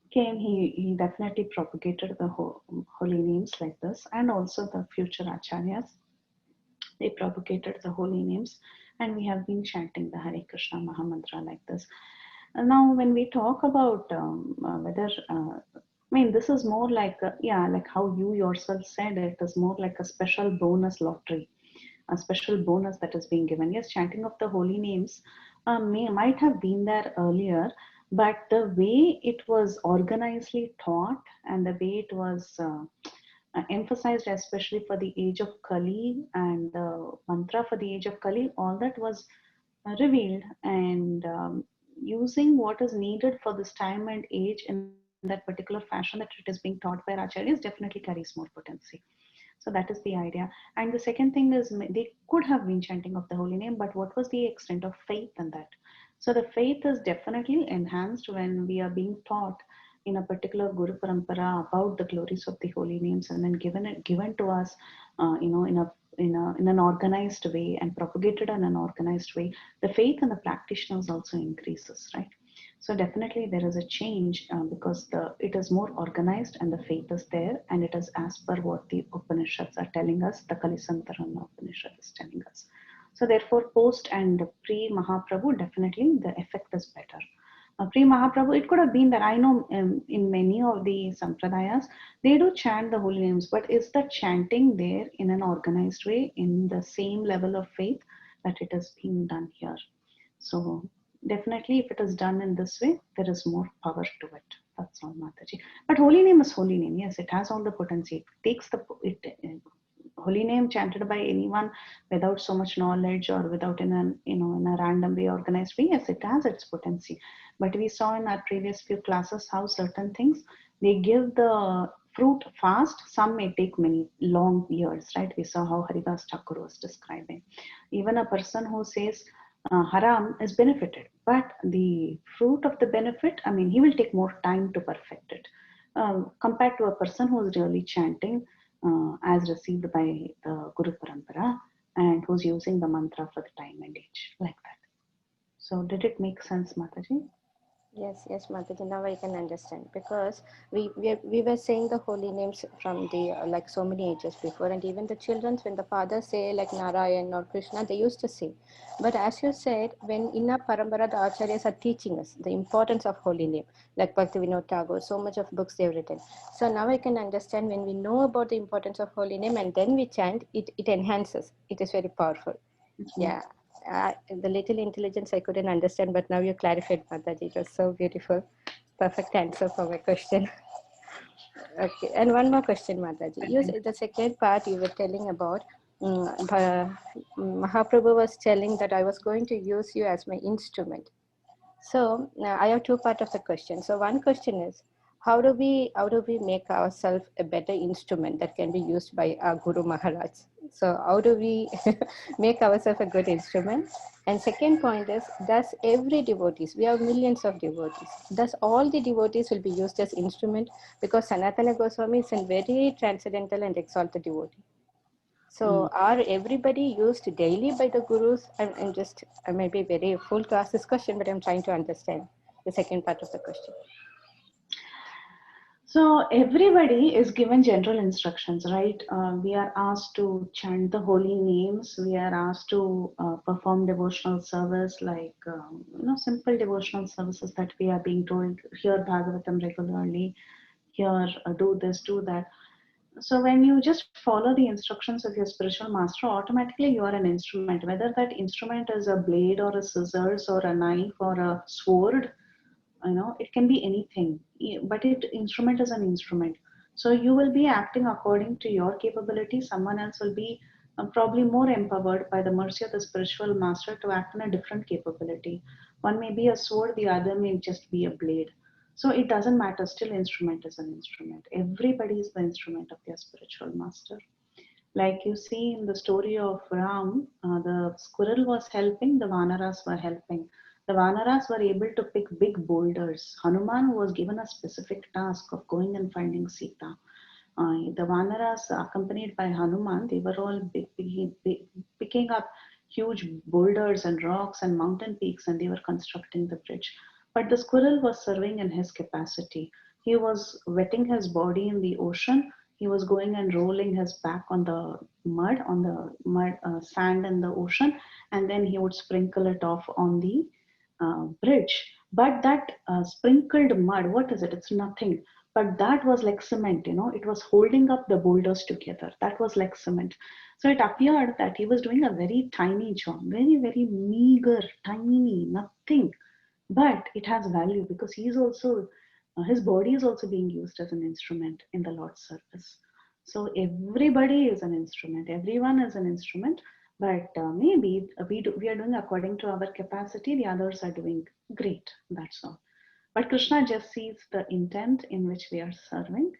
came, he definitely propagated the holy names like this, and also the future acharyas. They propagated the holy names, and we have been chanting the Hare Krishna Mahamantra like this. Now, when we talk about whether, I mean, this is more like, like how you yourself said, it is more like a special bonus lottery, a special bonus that is being given. Yes, chanting of the holy names might have been there earlier, but the way it was organizedly taught and the way it was emphasized, especially for the age of Kali and the mantra for the age of Kali, all that was revealed, and using what is needed for this time and age in that particular fashion that it is being taught by our acharyas definitely carries more potency. So that is the idea. And the second thing is they could have been chanting of the holy name, but what was the extent of faith in that? So the faith is definitely enhanced when we are being taught in a particular Guru Parampara about the glories of the holy names, and then given to us, in an organized way and propagated in an organized way. The faith in the practitioners also increases, right? So definitely there is a change because it is more organized and the faith is there, and it is as per what the Upanishads are telling us, the Kalisantarana Upanishad is telling us. So therefore, post and pre Mahaprabhu, definitely the effect is better. Pre Mahaprabhu, it could have been that I know in many of the sampradayas, they do chant the holy names, but is the chanting there in an organized way, in the same level of faith that it is being done here? So definitely, if it is done in this way, there is more power to it. That's all, Mataji. But holy name is holy name. Yes, it has all the potency. It takes holy name chanted by anyone without so much knowledge or without in a random way, organized way. Yes, it has its potency. But we saw in our previous few classes how certain things they give the fruit fast. Some may take many long years, right? We saw how Haridas Thakur was describing. Even a person who says haram is benefited, but the fruit of the benefit, I mean, he will take more time to perfect it compared to a person who is really chanting as received by the Guru Parampara and who's using the mantra for the time and age like that. So did it make sense, Mataji? Yes, Mataji, now I can understand, because we were saying the holy names from the like so many ages before, and even the children, when the fathers say like Narayan or Krishna, they used to say. But as you said, when in our parampara, the acharyas are teaching us the importance of holy name, like Bhaktivinoda Tagore, so much of books they've written. So now I can understand, when we know about the importance of holy name and then we chant, it enhances. It is very powerful. Yeah. The little intelligence I couldn't understand, but now you clarified, Mataji. It was so beautiful. Perfect answer for my question. Okay, and one more question, Mataji. You the second part you were telling about, Mahaprabhu was telling that I was going to use you as my instrument. So I have two parts of the question. So one question is, how do we make ourselves a better instrument that can be used by our Guru Maharaj? So how do we make ourselves a good instrument? And second point is, does every devotees, we have millions of devotees, does all the devotees will be used as instrument? Because Sanatana Goswami is a very transcendental and exalted devotee. So are everybody used daily by the gurus? I'm just, I may be very full to ask this question, but I'm trying to understand the second part of the question. So everybody is given general instructions, right? We are asked to chant the holy names. We are asked to perform devotional service, like simple devotional services that we are being told. Hear Bhagavatam regularly. Here, do this, do that. So when you just follow the instructions of your spiritual master, automatically you are an instrument. Whether that instrument is a blade or a scissors or a knife or a sword, it can be anything. But instrument is an instrument. So you will be acting according to your capability. Someone else will be probably more empowered by the mercy of the spiritual master to act in a different capability. One may be a sword, the other may just be a blade. So it doesn't matter, still instrument is an instrument. Everybody is the instrument of their spiritual master. Like you see in the story of Ram, the squirrel was helping, the Vanaras were helping. The Vanaras were able to pick big boulders. Hanuman was given a specific task of going and finding Sita. The Vanaras, accompanied by Hanuman, they were all picking up huge boulders and rocks and mountain peaks, and they were constructing the bridge. But the squirrel was serving in his capacity. He was wetting his body in the ocean. He was going and rolling his back on the mud, sand in the ocean, and then he would sprinkle it off on the bridge. But that sprinkled mud, what is it? It's nothing. But that was like cement, it was holding up the boulders together. That was like cement. So it appeared that he was doing a very tiny job, very, very meager, tiny, nothing. But it has value because he's also, his body is also being used as an instrument in the Lord's service. So everybody is an instrument, everyone is an instrument, but maybe we are doing according to our capacity, the others are doing great, that's all. But Krishna just sees the intent in which we are serving,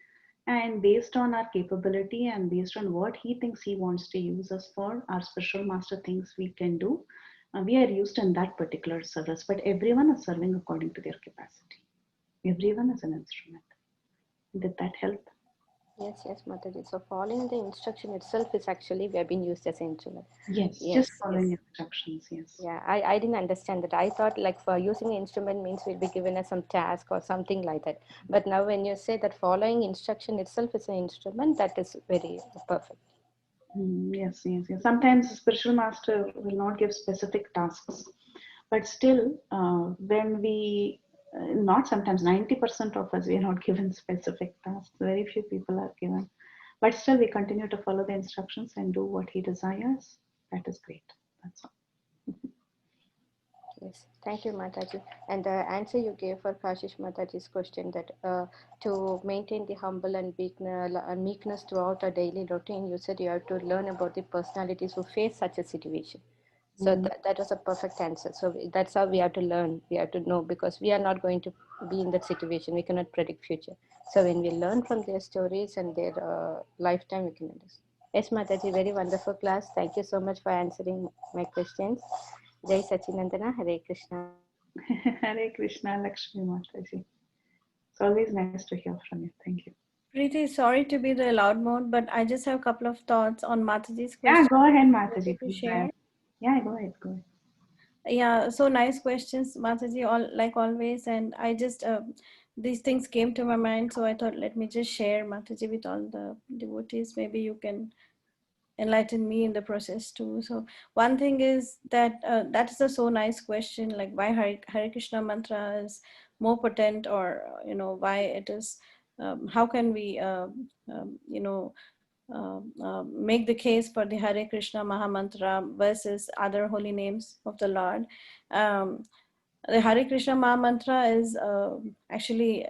and based on our capability and based on what he thinks he wants to use us for, our spiritual master thinks we can do, we are used in that particular service. But everyone is serving according to their capacity. Everyone is an instrument. Did that help? Yes, yes, Mataji. So following the instruction itself is actually we have been used as an instrument. Yes, just following instructions, yes. Yeah, I didn't understand that. I thought like for using an instrument means we'll be given a some task or something like that. But now when you say that following instruction itself is an instrument, that is very perfect. Yes. Sometimes the spiritual master will not give specific tasks, but still when we, not sometimes, 90% of us, we are not given specific tasks. Very few people are given. But still we continue to follow the instructions and do what he desires. That is great. That's all. Yes, thank you, Mataji. And the answer you gave for Kashish Mataji's question that to maintain the humble and meekness throughout our daily routine, you said you have to learn about the personalities who face such a situation. So that was a perfect answer. So that's how we have to learn. We have to know because we are not going to be in that situation. We cannot predict future. So when we learn from their stories and their lifetime, we can understand. Yes, Mataji, very wonderful class. Thank you so much for answering my questions. Jai Sachinandana, Hare Krishna. Hare Krishna, Lakshmi Mataji. It's always nice to hear from you. Thank you. Preeti, sorry to be the loud mode, but I just have a couple of thoughts on Mataji's question. Yeah, go ahead, Mataji. To share. Yeah, go ahead. Yeah, so nice questions, Mataji, all like always. And I just these things came to my mind, so I thought let me just share Mataji with all the devotees. Maybe you can enlighten me in the process too. So one thing is that that is a so nice question, like why Hare Krishna mantra is more potent, or why it is. How can we make the case for the Hare Krishna Mahamantra versus other holy names of the Lord. The Hare Krishna Mahamantra is actually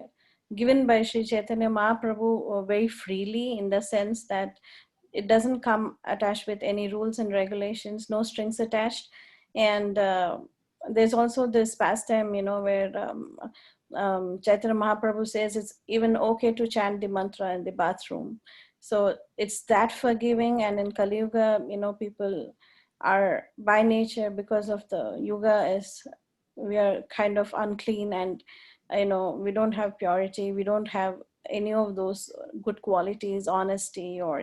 given by Sri Chaitanya Mahaprabhu very freely, in the sense that it doesn't come attached with any rules and regulations, no strings attached. And there's also this pastime, where Chaitanya Mahaprabhu says it's even okay to chant the mantra in the bathroom. So it's that forgiving. And in Kali Yuga, people are by nature, because of the yuga, we are kind of unclean, and we don't have purity, we don't have any of those good qualities, honesty, or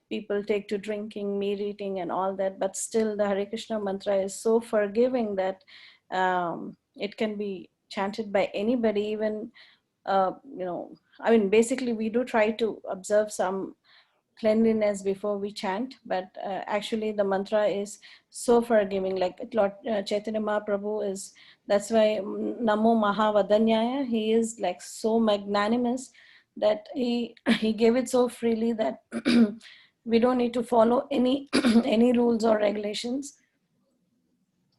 people take to drinking, meat eating and all that. But still the Hare Krishna mantra is so forgiving that it can be chanted by anybody. Even basically we do try to observe some cleanliness before we chant, but actually the mantra is so forgiving. Like Lord Chaitanya Mahaprabhu is, that's why Namo Mahavadanyaya, he is like so magnanimous that he gave it so freely that we don't need to follow any any rules or regulations.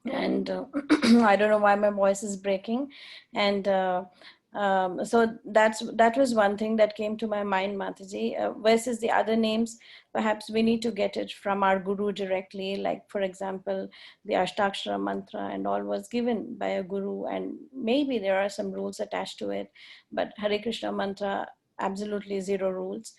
And I don't know why my voice is breaking. And so that was one thing that came to my mind, Mataji. Versus the other names, perhaps we need to get it from our guru directly. Like, for example, the Ashtakshara mantra and all was given by a guru, and maybe there are some rules attached to it, but Hare Krishna mantra, absolutely zero rules.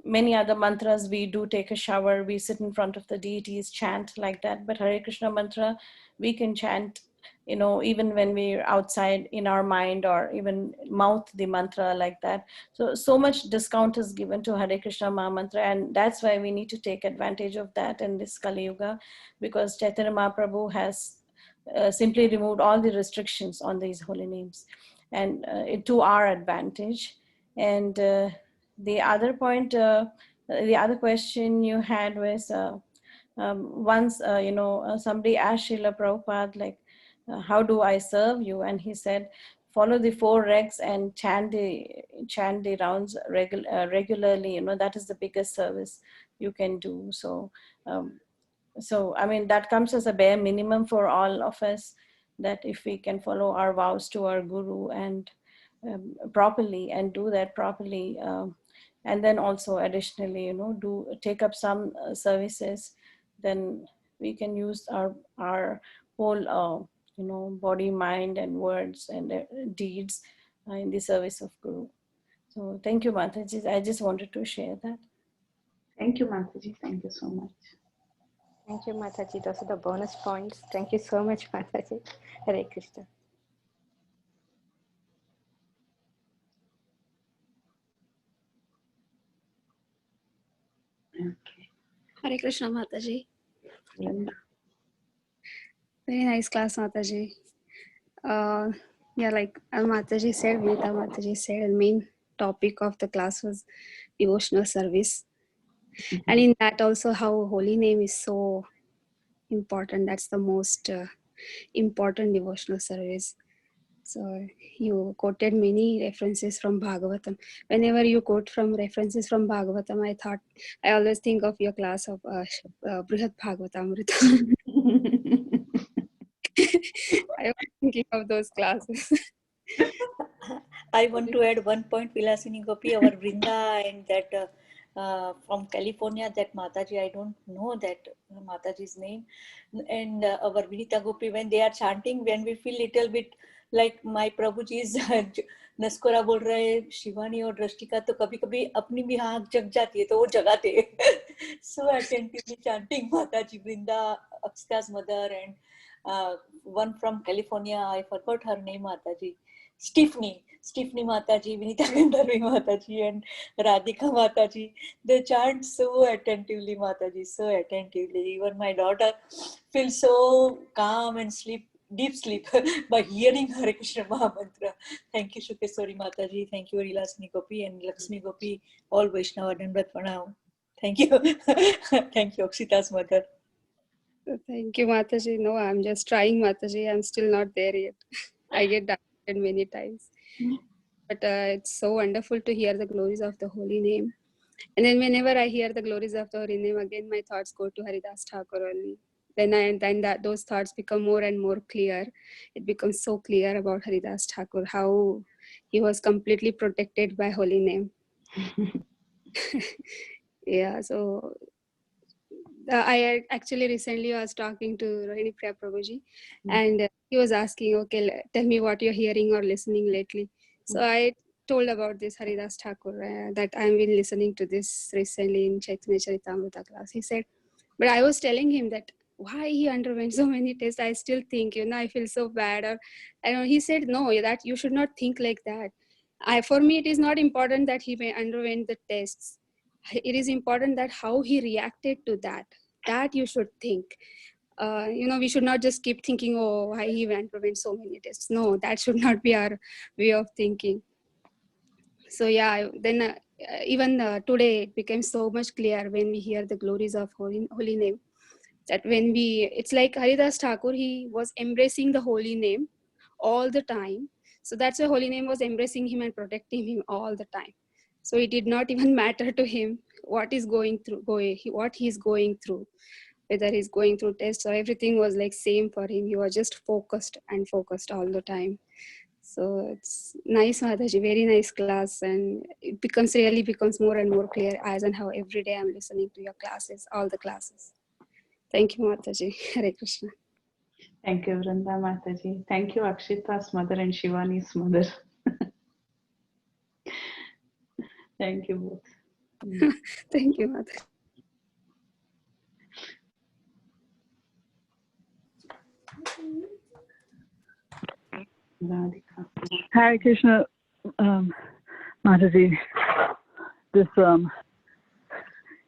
Many other mantras, we do take a shower, we sit in front of the deities, chant like that. But Hare Krishna mantra, we can chant, even when we're outside in our mind, or even mouth the mantra like that. So much discount is given to Hare Krishna Maha Mantra, and that's why we need to take advantage of that in this Kali Yuga, because Chaitanya Mahaprabhu has simply removed all the restrictions on these holy names, and to our advantage. And the other point, the other question you had was, once, somebody asked Srila Prabhupada, like, how do I serve you? And he said, follow the 4 regs and chant the rounds regularly. That is the biggest service you can do. So, I mean, that comes as a bare minimum for all of us, that if we can follow our vows to our guru and properly, and do that properly, and then also additionally, do take up some services, then we can use our whole body, mind, and words and deeds in the service of Guru. So thank you, Mataji. I just wanted to share that. Thank you, Mataji. Thank you so much. Thank you, Mataji. Those are the bonus points. Thank you so much, Mataji. Hare Krishna. Okay. Hare Krishna, Mataji. Linda. Very nice class, Mataji. Yeah, like Mataji said, Vinita Mataji said, the main topic of the class was devotional service. And in that also, how holy name is so important. That's the most important devotional service. So you quoted many references from Bhagavatam. Whenever you quote from references from Bhagavatam, I always think of your class of Brihat Bhagavatamrita. I was thinking of those classes. I want to add one point, Vilasini Gopi, our Vrinda, and that from California, that Mataji, I don't know that Mataji's name, and our Vinita Gopi, when they are chanting, when we feel little bit like my Prabhuji is नस्कोरा बोल रहे हैं, शिवानी और दृष्टिका तो कभी कभी अपनी भी आँख जग जाती है, तो वो जगाते हैं. So attentively chanting Mataji, Vrinda, Akshita's mother, and one from California, I forgot her name, Mataji. Stephanie Mataji, Vinita Gandharvi Mataji, and Radhika Mataji. They chant so attentively, Mataji, so attentively. Even my daughter feels so calm and deep sleep by hearing Hare Krishna Maha Mantra. Thank you, Shukeswari Mataji. Thank you, Vilasini Gopi and Lakshmi Gopi. All Vaishnava Dandavat Pranam. Thank you. Thank you, Akshita's mother. Thank you, Mataji. No, I'm just trying, Mataji. I'm still not there yet. I get distracted many times. But it's so wonderful to hear the glories of the holy name. And then whenever I hear the glories of the holy name, again my thoughts go to Haridas Thakur only. Then those thoughts become more and more clear. It becomes so clear about Haridas Thakur, how he was completely protected by holy name. Yeah, so I actually recently was talking to Rohini Priya Prabhuji, and he was asking, okay, tell me what you're hearing or listening lately. So I told about this Haridas Thakur, that I've been listening to this recently in Chaitanya Charitamrita class. He said, but I was telling him that why he underwent so many tests. I still think, I feel so bad. Or I don't know. He said, no, that you should not think like that. For me, it is not important that he may underwent the tests. It is important that how he reacted to that you should think. We should not just keep thinking, oh, why he underwent so many tests. No, that should not be our way of thinking. So yeah, then even today it became so much clear when we hear the glories of holy name, that it's like Haridas Thakur, he was embracing the holy name all the time. So that's why holy name was embracing him and protecting him all the time. So it did not even matter to him what he's going through, whether he's going through tests or everything was like same for him. He was just focused all the time. So it's nice, Mataji, very nice class, and it really becomes more and more clear as and how every day I'm listening to your classes, all the classes. Thank you, Mataji. Hare Krishna. Thank you, Vrinda Mataji. Thank you, Akshita's mother and Shivani's mother. Thank you both. Thank you, Mataji. Radhika. Hare Krishna, Mataji. This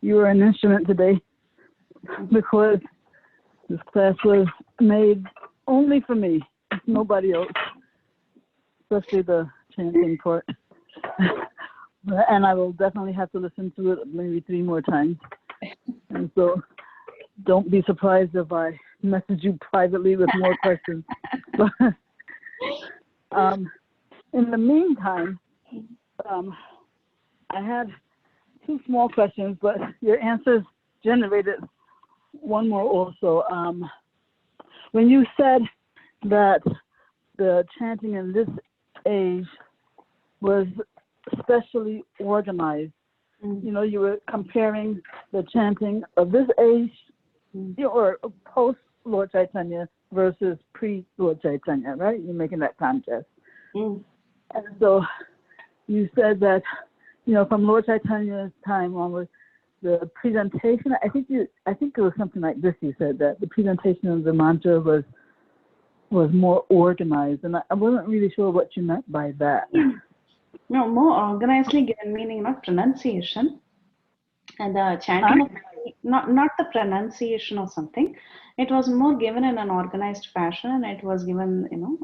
you were an instrument today because this class was made only for me, nobody else, especially the chanting part. And I will definitely have to listen to it maybe 3 more times. And so don't be surprised if I message you privately with more questions. In the meantime, I had 2 small questions, but your answers generated one more also. When you said that the chanting in this age was specially organized, you know, you were comparing the chanting of this age or post Lord Chaitanya versus pre-Lord Chaitanya, right? You're making that contrast. And so you said that, you know, from Lord Chaitanya's time onward, the presentation, I think it was something like this. You said that the presentation of the mantra was more organized, and I wasn't really sure what you meant by that. No, more organizedly given meaning, not pronunciation. And the chanting, not the pronunciation or something. It was more given in an organized fashion, and it was given, you know,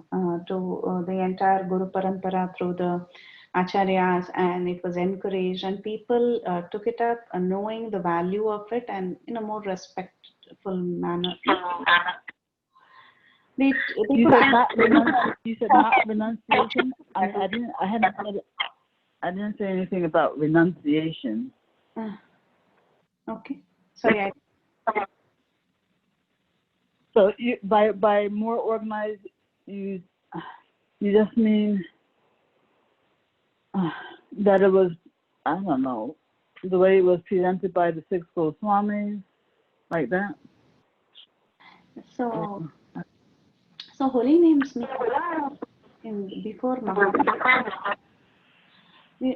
to the entire Guru Parampara through the Acharyas, and it was encouraged, and people took it up knowing the value of it and in a more respectful manner. You said not renunciation. I didn't say anything about renunciation. Okay. Sorry. So you, by more organized, you just mean that it was, I don't know, the way it was presented by the 6 Goswamis, like that? So holy names before Mahaprabhu.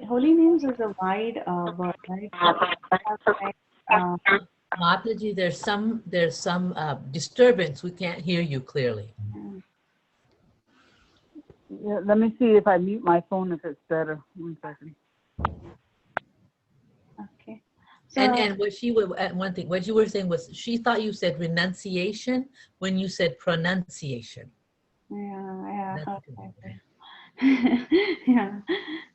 Holy names is a wide word, right? Mataji, there's some disturbance. We can't hear you clearly. Yeah, let me see if I mute my phone if it's better. 1 second. Okay. So, and what she would, one thing, what you were saying was she thought you said renunciation when you said pronunciation. Yeah.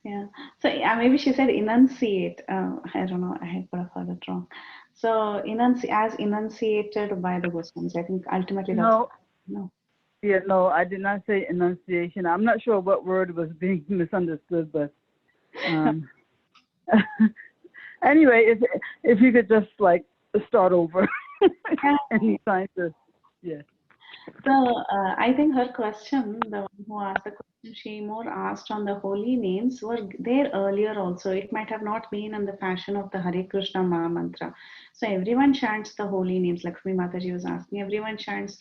Yeah. So maybe she said enunciate. I don't know. I could have heard it wrong. So as enunciated by the Goswamis. I think ultimately that's no. Yeah, no, I did not say enunciation. I'm not sure what word was being misunderstood, but anyway, if you could just like start over anytime. Yeah. So I think her question, the one who asked the question, she more asked on the holy names were there earlier also. It might have not been in the fashion of the Hare Krishna Maha Mantra. So everyone chants the holy names. Lakshmi Mataji was asking, everyone chants.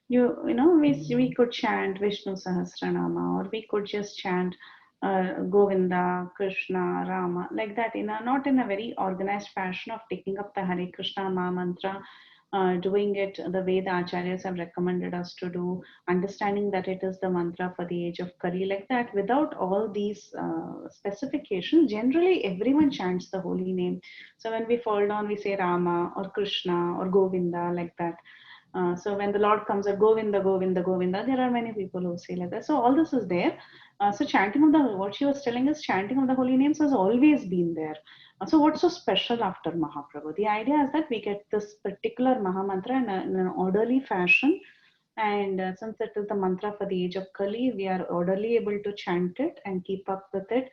You know, we could chant Vishnu Sahasranama, or we could just chant Govinda, Krishna, Rama, like that, not in a very organized fashion of taking up the Hare Krishna Maha Mantra, doing it the way the Acharyas have recommended us to do, understanding that it is the mantra for the age of Kali, like that, without all these specifications. Generally, everyone chants the holy name. So when we fall down, we say Rama or Krishna or Govinda, like that. So when the Lord comes at Govinda, Govinda, Govinda, there are many people who say like that. So all this is there. So chanting of what she was telling us, chanting of the holy names has always been there. So what's so special after Mahaprabhu? The idea is that we get this particular Maha Mantra in an orderly fashion, And since it is the mantra for the age of Kali, we are orderly able to chant it and keep up with it.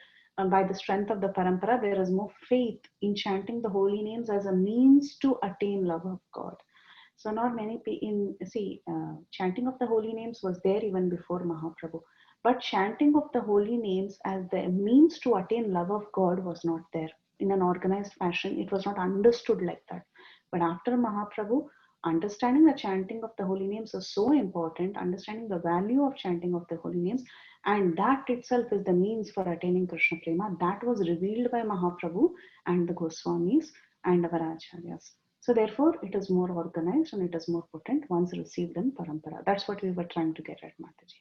By the strength of the parampara, there is more faith in chanting the holy names as a means to attain love of God. So not many people chanting of the holy names was there even before Mahaprabhu, but chanting of the holy names as the means to attain love of God was not there in an organized fashion. It was not understood like that. But after Mahaprabhu, understanding the chanting of the holy names is so important, understanding the value of chanting of the holy names, and that itself is the means for attaining Krishna Prema. That was revealed by Mahaprabhu and the Goswamis and our Acharyas. So therefore, it is more organized and it is more potent once received in parampara. That's what we were trying to get at, Mataji.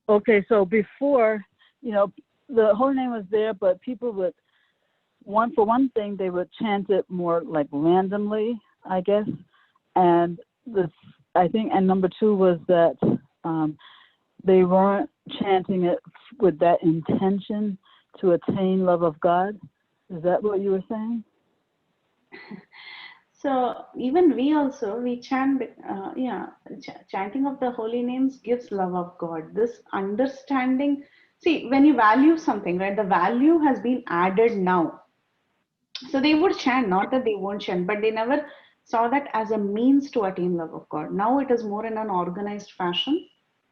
Okay, so before, the holy name was there, but people would, for one thing, they would chant it more like randomly, I guess. And and number two was that they weren't chanting it with that intention to attain love of God. Is that what you were saying? So even we chant, chanting of the holy names gives love of God. This understanding, when you value something, right, the value has been added now. So they would chant, not that they won't chant, but they never saw that as a means to attain love of God. Now it is more in an organized fashion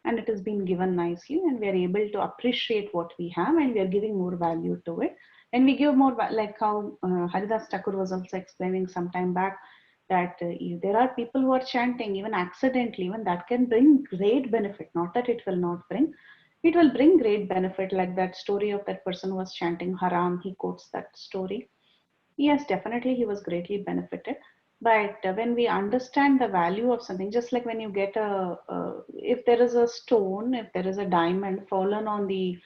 and it has been given nicely and we are able to appreciate what we have and we are giving more value to it. And we give more, like how Haridas Thakur was also explaining some time back, that there are people who are chanting even accidentally, even that can bring great benefit. Not that it will not bring, it will bring great benefit, like that story of that person who was chanting Haram, he quotes that story. Yes, definitely he was greatly benefited. But when we understand the value of something, just like when you get if there is a stone, if there is a diamond fallen on the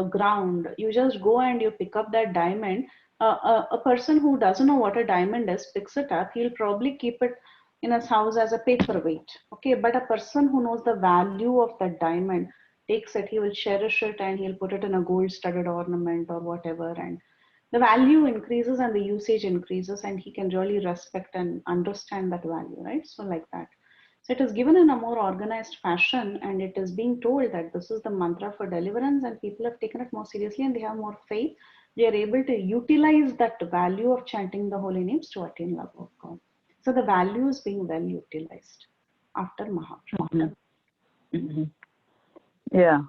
ground, you just go and you pick up that diamond. A person who doesn't know what a diamond is picks it up, he'll probably keep it in his house as a paperweight. Okay, but a person who knows the value of that diamond takes it, he will cherish it and he'll put it in a gold studded ornament or whatever, and the value increases and the usage increases and he can really respect and understand that value, right? So like that. So it is given in a more organized fashion and it is being told that this is the mantra for deliverance and people have taken it more seriously and they have more faith. They are able to utilize that value of chanting the holy names to attain love of God. So the value is being well utilized after Mahaprabhu. Mm-hmm. Mm-hmm. Yeah.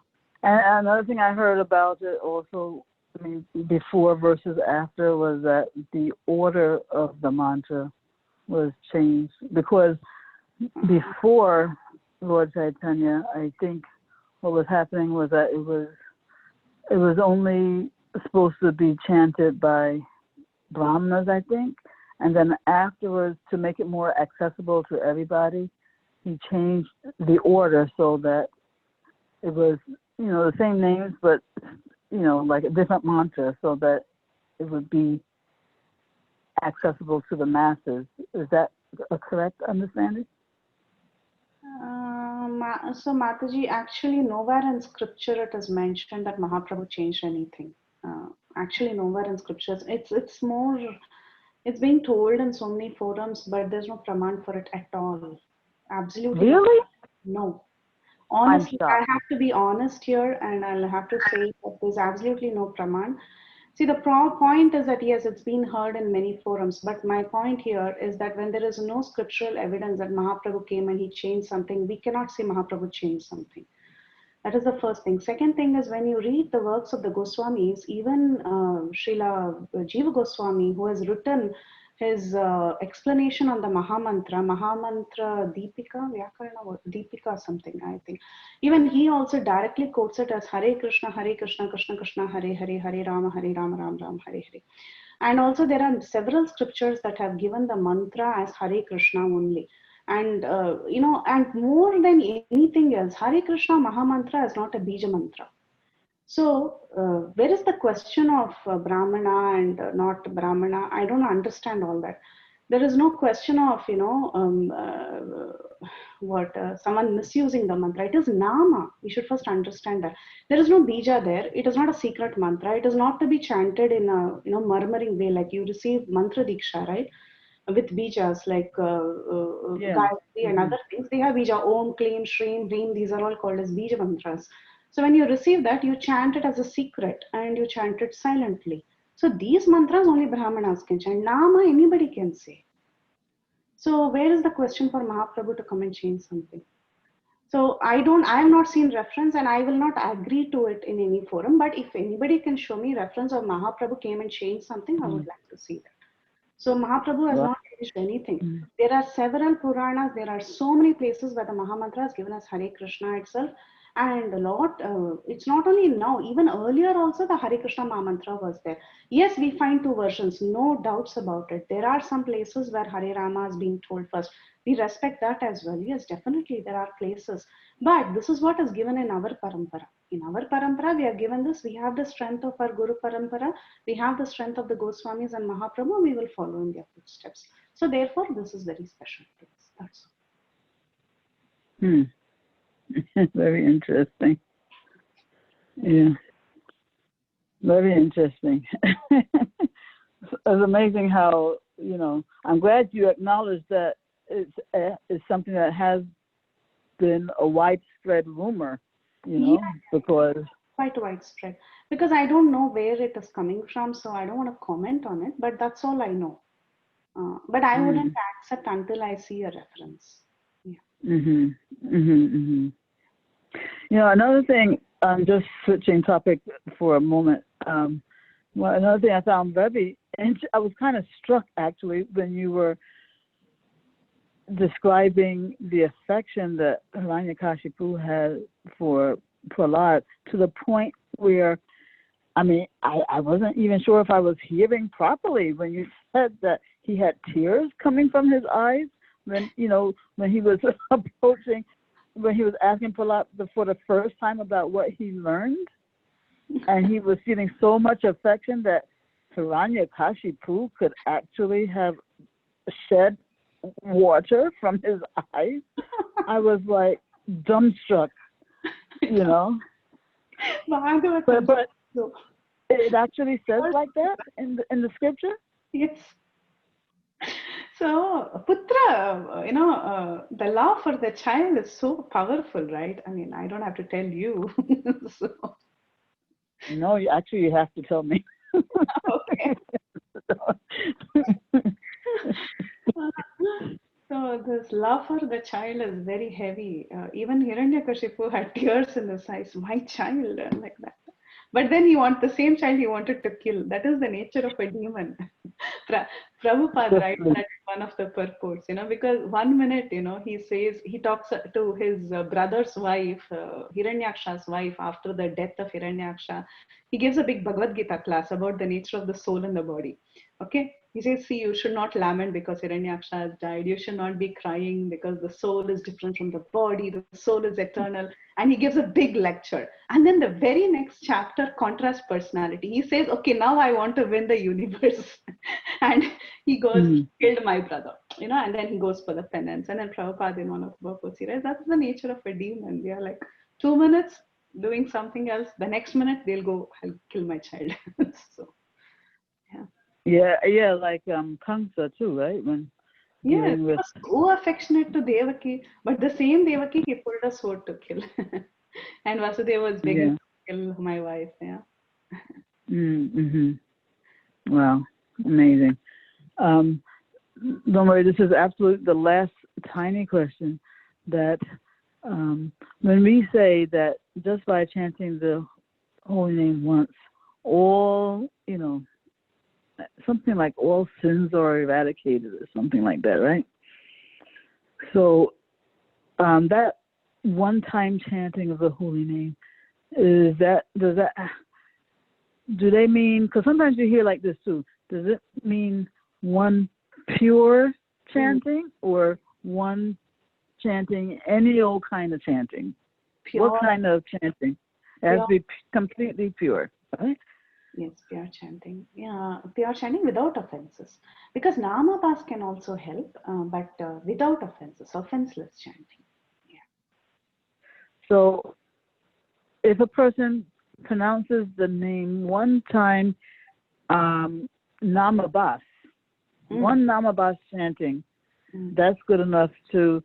And another thing I heard about it also, before versus after, was that the order of the mantra was changed, because before Lord Chaitanya, I think what was happening was that it was only supposed to be chanted by Brahmanas, I think, and then afterwards, to make it more accessible to everybody, he changed the order so that it was, the same names, but like a different mantra, so that it would be accessible to the masses. Is that a correct understanding? So Mataji, actually nowhere in scripture it is mentioned that Mahaprabhu changed anything. Actually nowhere in scriptures. It's more, it's being told in so many forums, but there's no praman for it at all. Absolutely. Really? No. Honestly, I have to be honest here and I'll have to say that there's absolutely no praman. See, the point is that yes, it's been heard in many forums, but my point here is that when there is no scriptural evidence that Mahaprabhu came and he changed something, we cannot say Mahaprabhu changed something. That is the first thing. Second thing is, when you read the works of the Goswamis, even Srila Jiva Goswami, who has written his explanation on the Mahamantra Deepika something, I think. Even he also directly quotes it as Hare Krishna, Krishna Krishna, Hare Hare, Hare Rama, Ram Ram, Hare Hare. And also there are several scriptures that have given the mantra as Hare Krishna only. And, and more than anything else, Hare Krishna Mahamantra is not a Bija mantra. So, where is the question of Brahmana and not Brahmana? I don't understand all that. There is no question of, someone misusing the mantra. It is Nama. We should first understand that. There is no Bija there. It is not a secret mantra. It is not to be chanted in a, murmuring way, like you receive mantra diksha, right? with bijas like Gayatri and other things. They have bija, Om, Klim, Shreem, Reem. These are all called as bija mantras. So when you receive that, you chant it as a secret and you chant it silently. So these mantras only Brahmanas can chant. Nama anybody can say. So where is the question for Mahaprabhu to come and change something? So I have not seen reference and I will not agree to it in any forum. But if anybody can show me reference of Mahaprabhu came and changed something, I would like to see that. So Mahaprabhu has not changed anything. There are several Puranas. There are so many places where the Mahamantra is given as Hare Krishna itself. And a lot, it's not only now, even earlier also the Hare Krishna Mahamantra was there. Yes, we find two versions, no doubts about it. There are some places where Hare Rama is being told first. We respect that as well. Yes, definitely there are places. But this is what is given in our parampara. In our parampara, we are given this. We have the strength of our Guru parampara. We have the strength of the Goswamis and Mahaprabhu. We will follow in their footsteps. So therefore, this is very special to us. That's all. Very interesting. Yeah. Very interesting. It's amazing how, I'm glad you acknowledged that it's something that has been a widespread rumor, because quite widespread. Because I don't know where it is coming from, so I don't want to comment on it, but that's all I know. But I wouldn't accept until I see a reference. Yeah. Another thing, I'm just switching topic for a moment. Another thing I found I was kind of struck actually when you were describing the affection that Hiranyakashipu had for Prahlad, to the point where, I wasn't even sure if I was hearing properly when you said that he had tears coming from his eyes when he was approaching, when he was asking Prahlad for the first time about what he learned, and he was feeling so much affection that Hiranyakashipu could actually have shed water from his eyes. I was like dumbstruck, But it actually says like that in the scripture? Yes. So, Putra, the love for the child is so powerful, right? I don't have to tell you. No, you have to tell me. Okay. So this love for the child is very heavy. Even Hiranyakashipu had tears in his eyes. My child, like that. But then the same child he wanted to kill. That is the nature of a demon. Prabhupada writes that in one of the purports, because 1 minute, he talks to his brother's wife, Hiranyaksha's wife, after the death of Hiranyaksha. He gives a big Bhagavad Gita class about the nature of the soul and the body. Okay? He says, see, you should not lament because Hiranyaksha has died. You should not be crying because the soul is different from the body. The soul is eternal. And he gives a big lecture. And then the very next chapter, contrast personality. He says, okay, now I want to win the universe. And he goes, killed my brother, and then he goes for the penance. And then Prabhupada in one of the books, he writes, that's the nature of a demon. They are like 2 minutes doing something else. The next minute, they'll go, I'll kill my child. So, yeah. Yeah, like Kamsa too, right? He was so affectionate to Devaki, but the same Devaki, he pulled a sword to kill. And Vasudeva was begging to kill my wife. Yeah. Wow, amazing. Don't worry, this is absolutely the last tiny question. That when we say that just by chanting the holy name once, all, something like all sins are eradicated or something like that, right? So that one-time chanting of the holy name, do they mean, because sometimes you hear like this too, does it mean one pure chanting or one chanting, any old kind of chanting? Pure. What kind of chanting? It has to be completely pure, right? Yes, pure chanting. Yeah, pure chanting without offenses. Because Namabhas can also help, but without offenses, offenseless chanting. Yeah. So if a person pronounces the name one time, Namabhas, one Namabas chanting, that's good enough to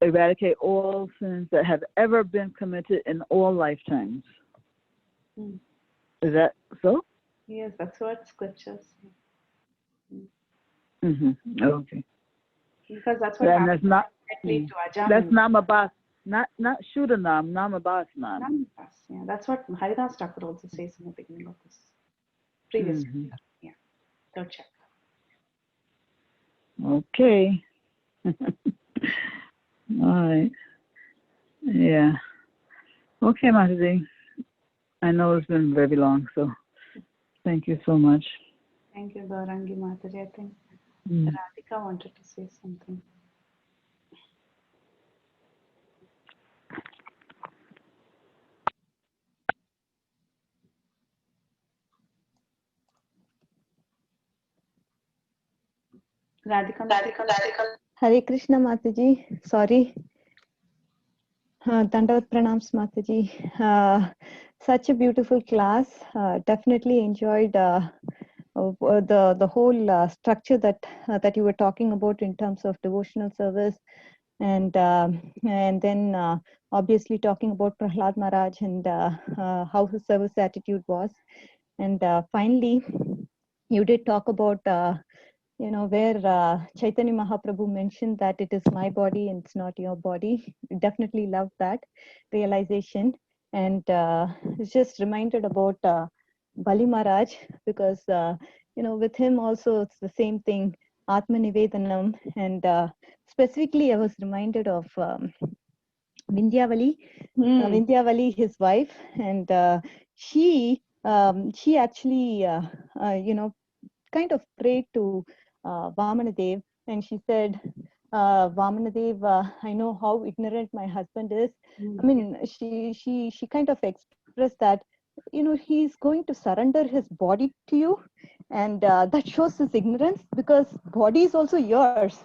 eradicate all sins that have ever been committed in all lifetimes. Is that so? Yes, that's what scriptures say. Okay. Because that's what And happens. that's not. To Ajam. That's Namabas, not Shudanam, Namabas man. Namabas, yeah, that's what Haridas Thakur also says in the beginning of this previous chapter. Yeah, third chapter. Okay. All right. Yeah. Okay, Mataji. I know it's been very long, so thank you so much. Thank you, Gaurangi Mataji. I think Radhika wanted to say something. Radhika. Hare Krishna Mataji. Sorry. Dandavat Pranams Mataji. Such a beautiful class. Definitely enjoyed the whole structure that you were talking about in terms of devotional service, and then obviously talking about Prahlad Maharaj and how his service attitude was, and finally you did talk about where Chaitanya Mahaprabhu mentioned that it is my body and it's not your body. Definitely love that realization, and it's just reminded about Bali Maharaj, because with him also it's the same thing, Atma Nivedanam, and specifically I was reminded of Vindhyavali, Vindhyavali, his wife, and she actually kind of prayed to Vamanadev, and she said, Vamanadev, I know how ignorant my husband is. I mean, she kind of expressed that, he's going to surrender his body to you, and that shows his ignorance, because body is also yours.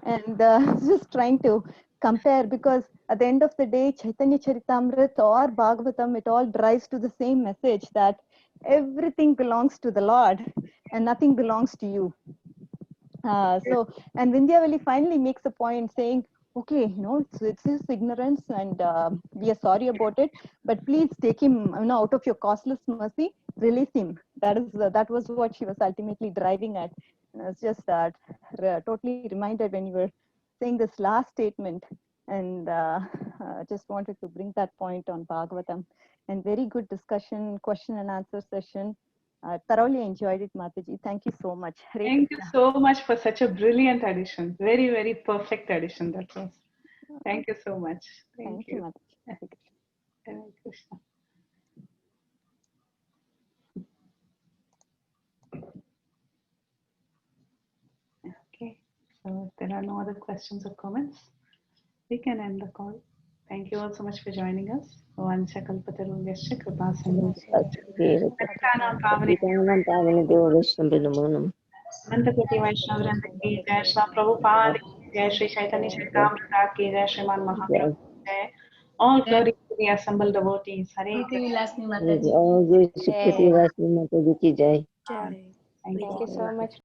And just trying to compare, because at the end of the day, Chaitanya Charitamrita or Bhagavatam, it all drives to the same message, that everything belongs to the Lord and nothing belongs to you. And Vindhyavali finally makes a point saying, okay, it's his ignorance, and we are sorry about it, but please take him out of your costless mercy, release him. That was what she was ultimately driving at. And I was just totally reminded when you were saying this last statement, and just wanted to bring that point on Bhagavatam. And very good discussion, question and answer session. Thoroughly enjoyed it, Mataji. Thank you so much. Hare Thank Krishna. you so much for such a brilliant addition. Very, very perfect addition that was. Thank you so much. Thank you, Mataji. Hare Krishna. Hare Krishna. Okay, so if there are no other questions or comments, we can end the call. Thank you all so much for joining us. Vancha kalpatarungyasya kripasindhusya Pitanam Pavani Devavasham Pinamunam. Antakoti Vaishnavran ki Jai, Shri Prabhupada ki Jai, Shri Chaitanya Charitamrita ki Jai, Shriman Mahaprabhu ki Jai. All glory to the assembled devotees. Hare Priti Krishna. Vilasni Mataji. All Jai Shri Prithivasni Mataji ki Jai. Thank Thank you you. so much.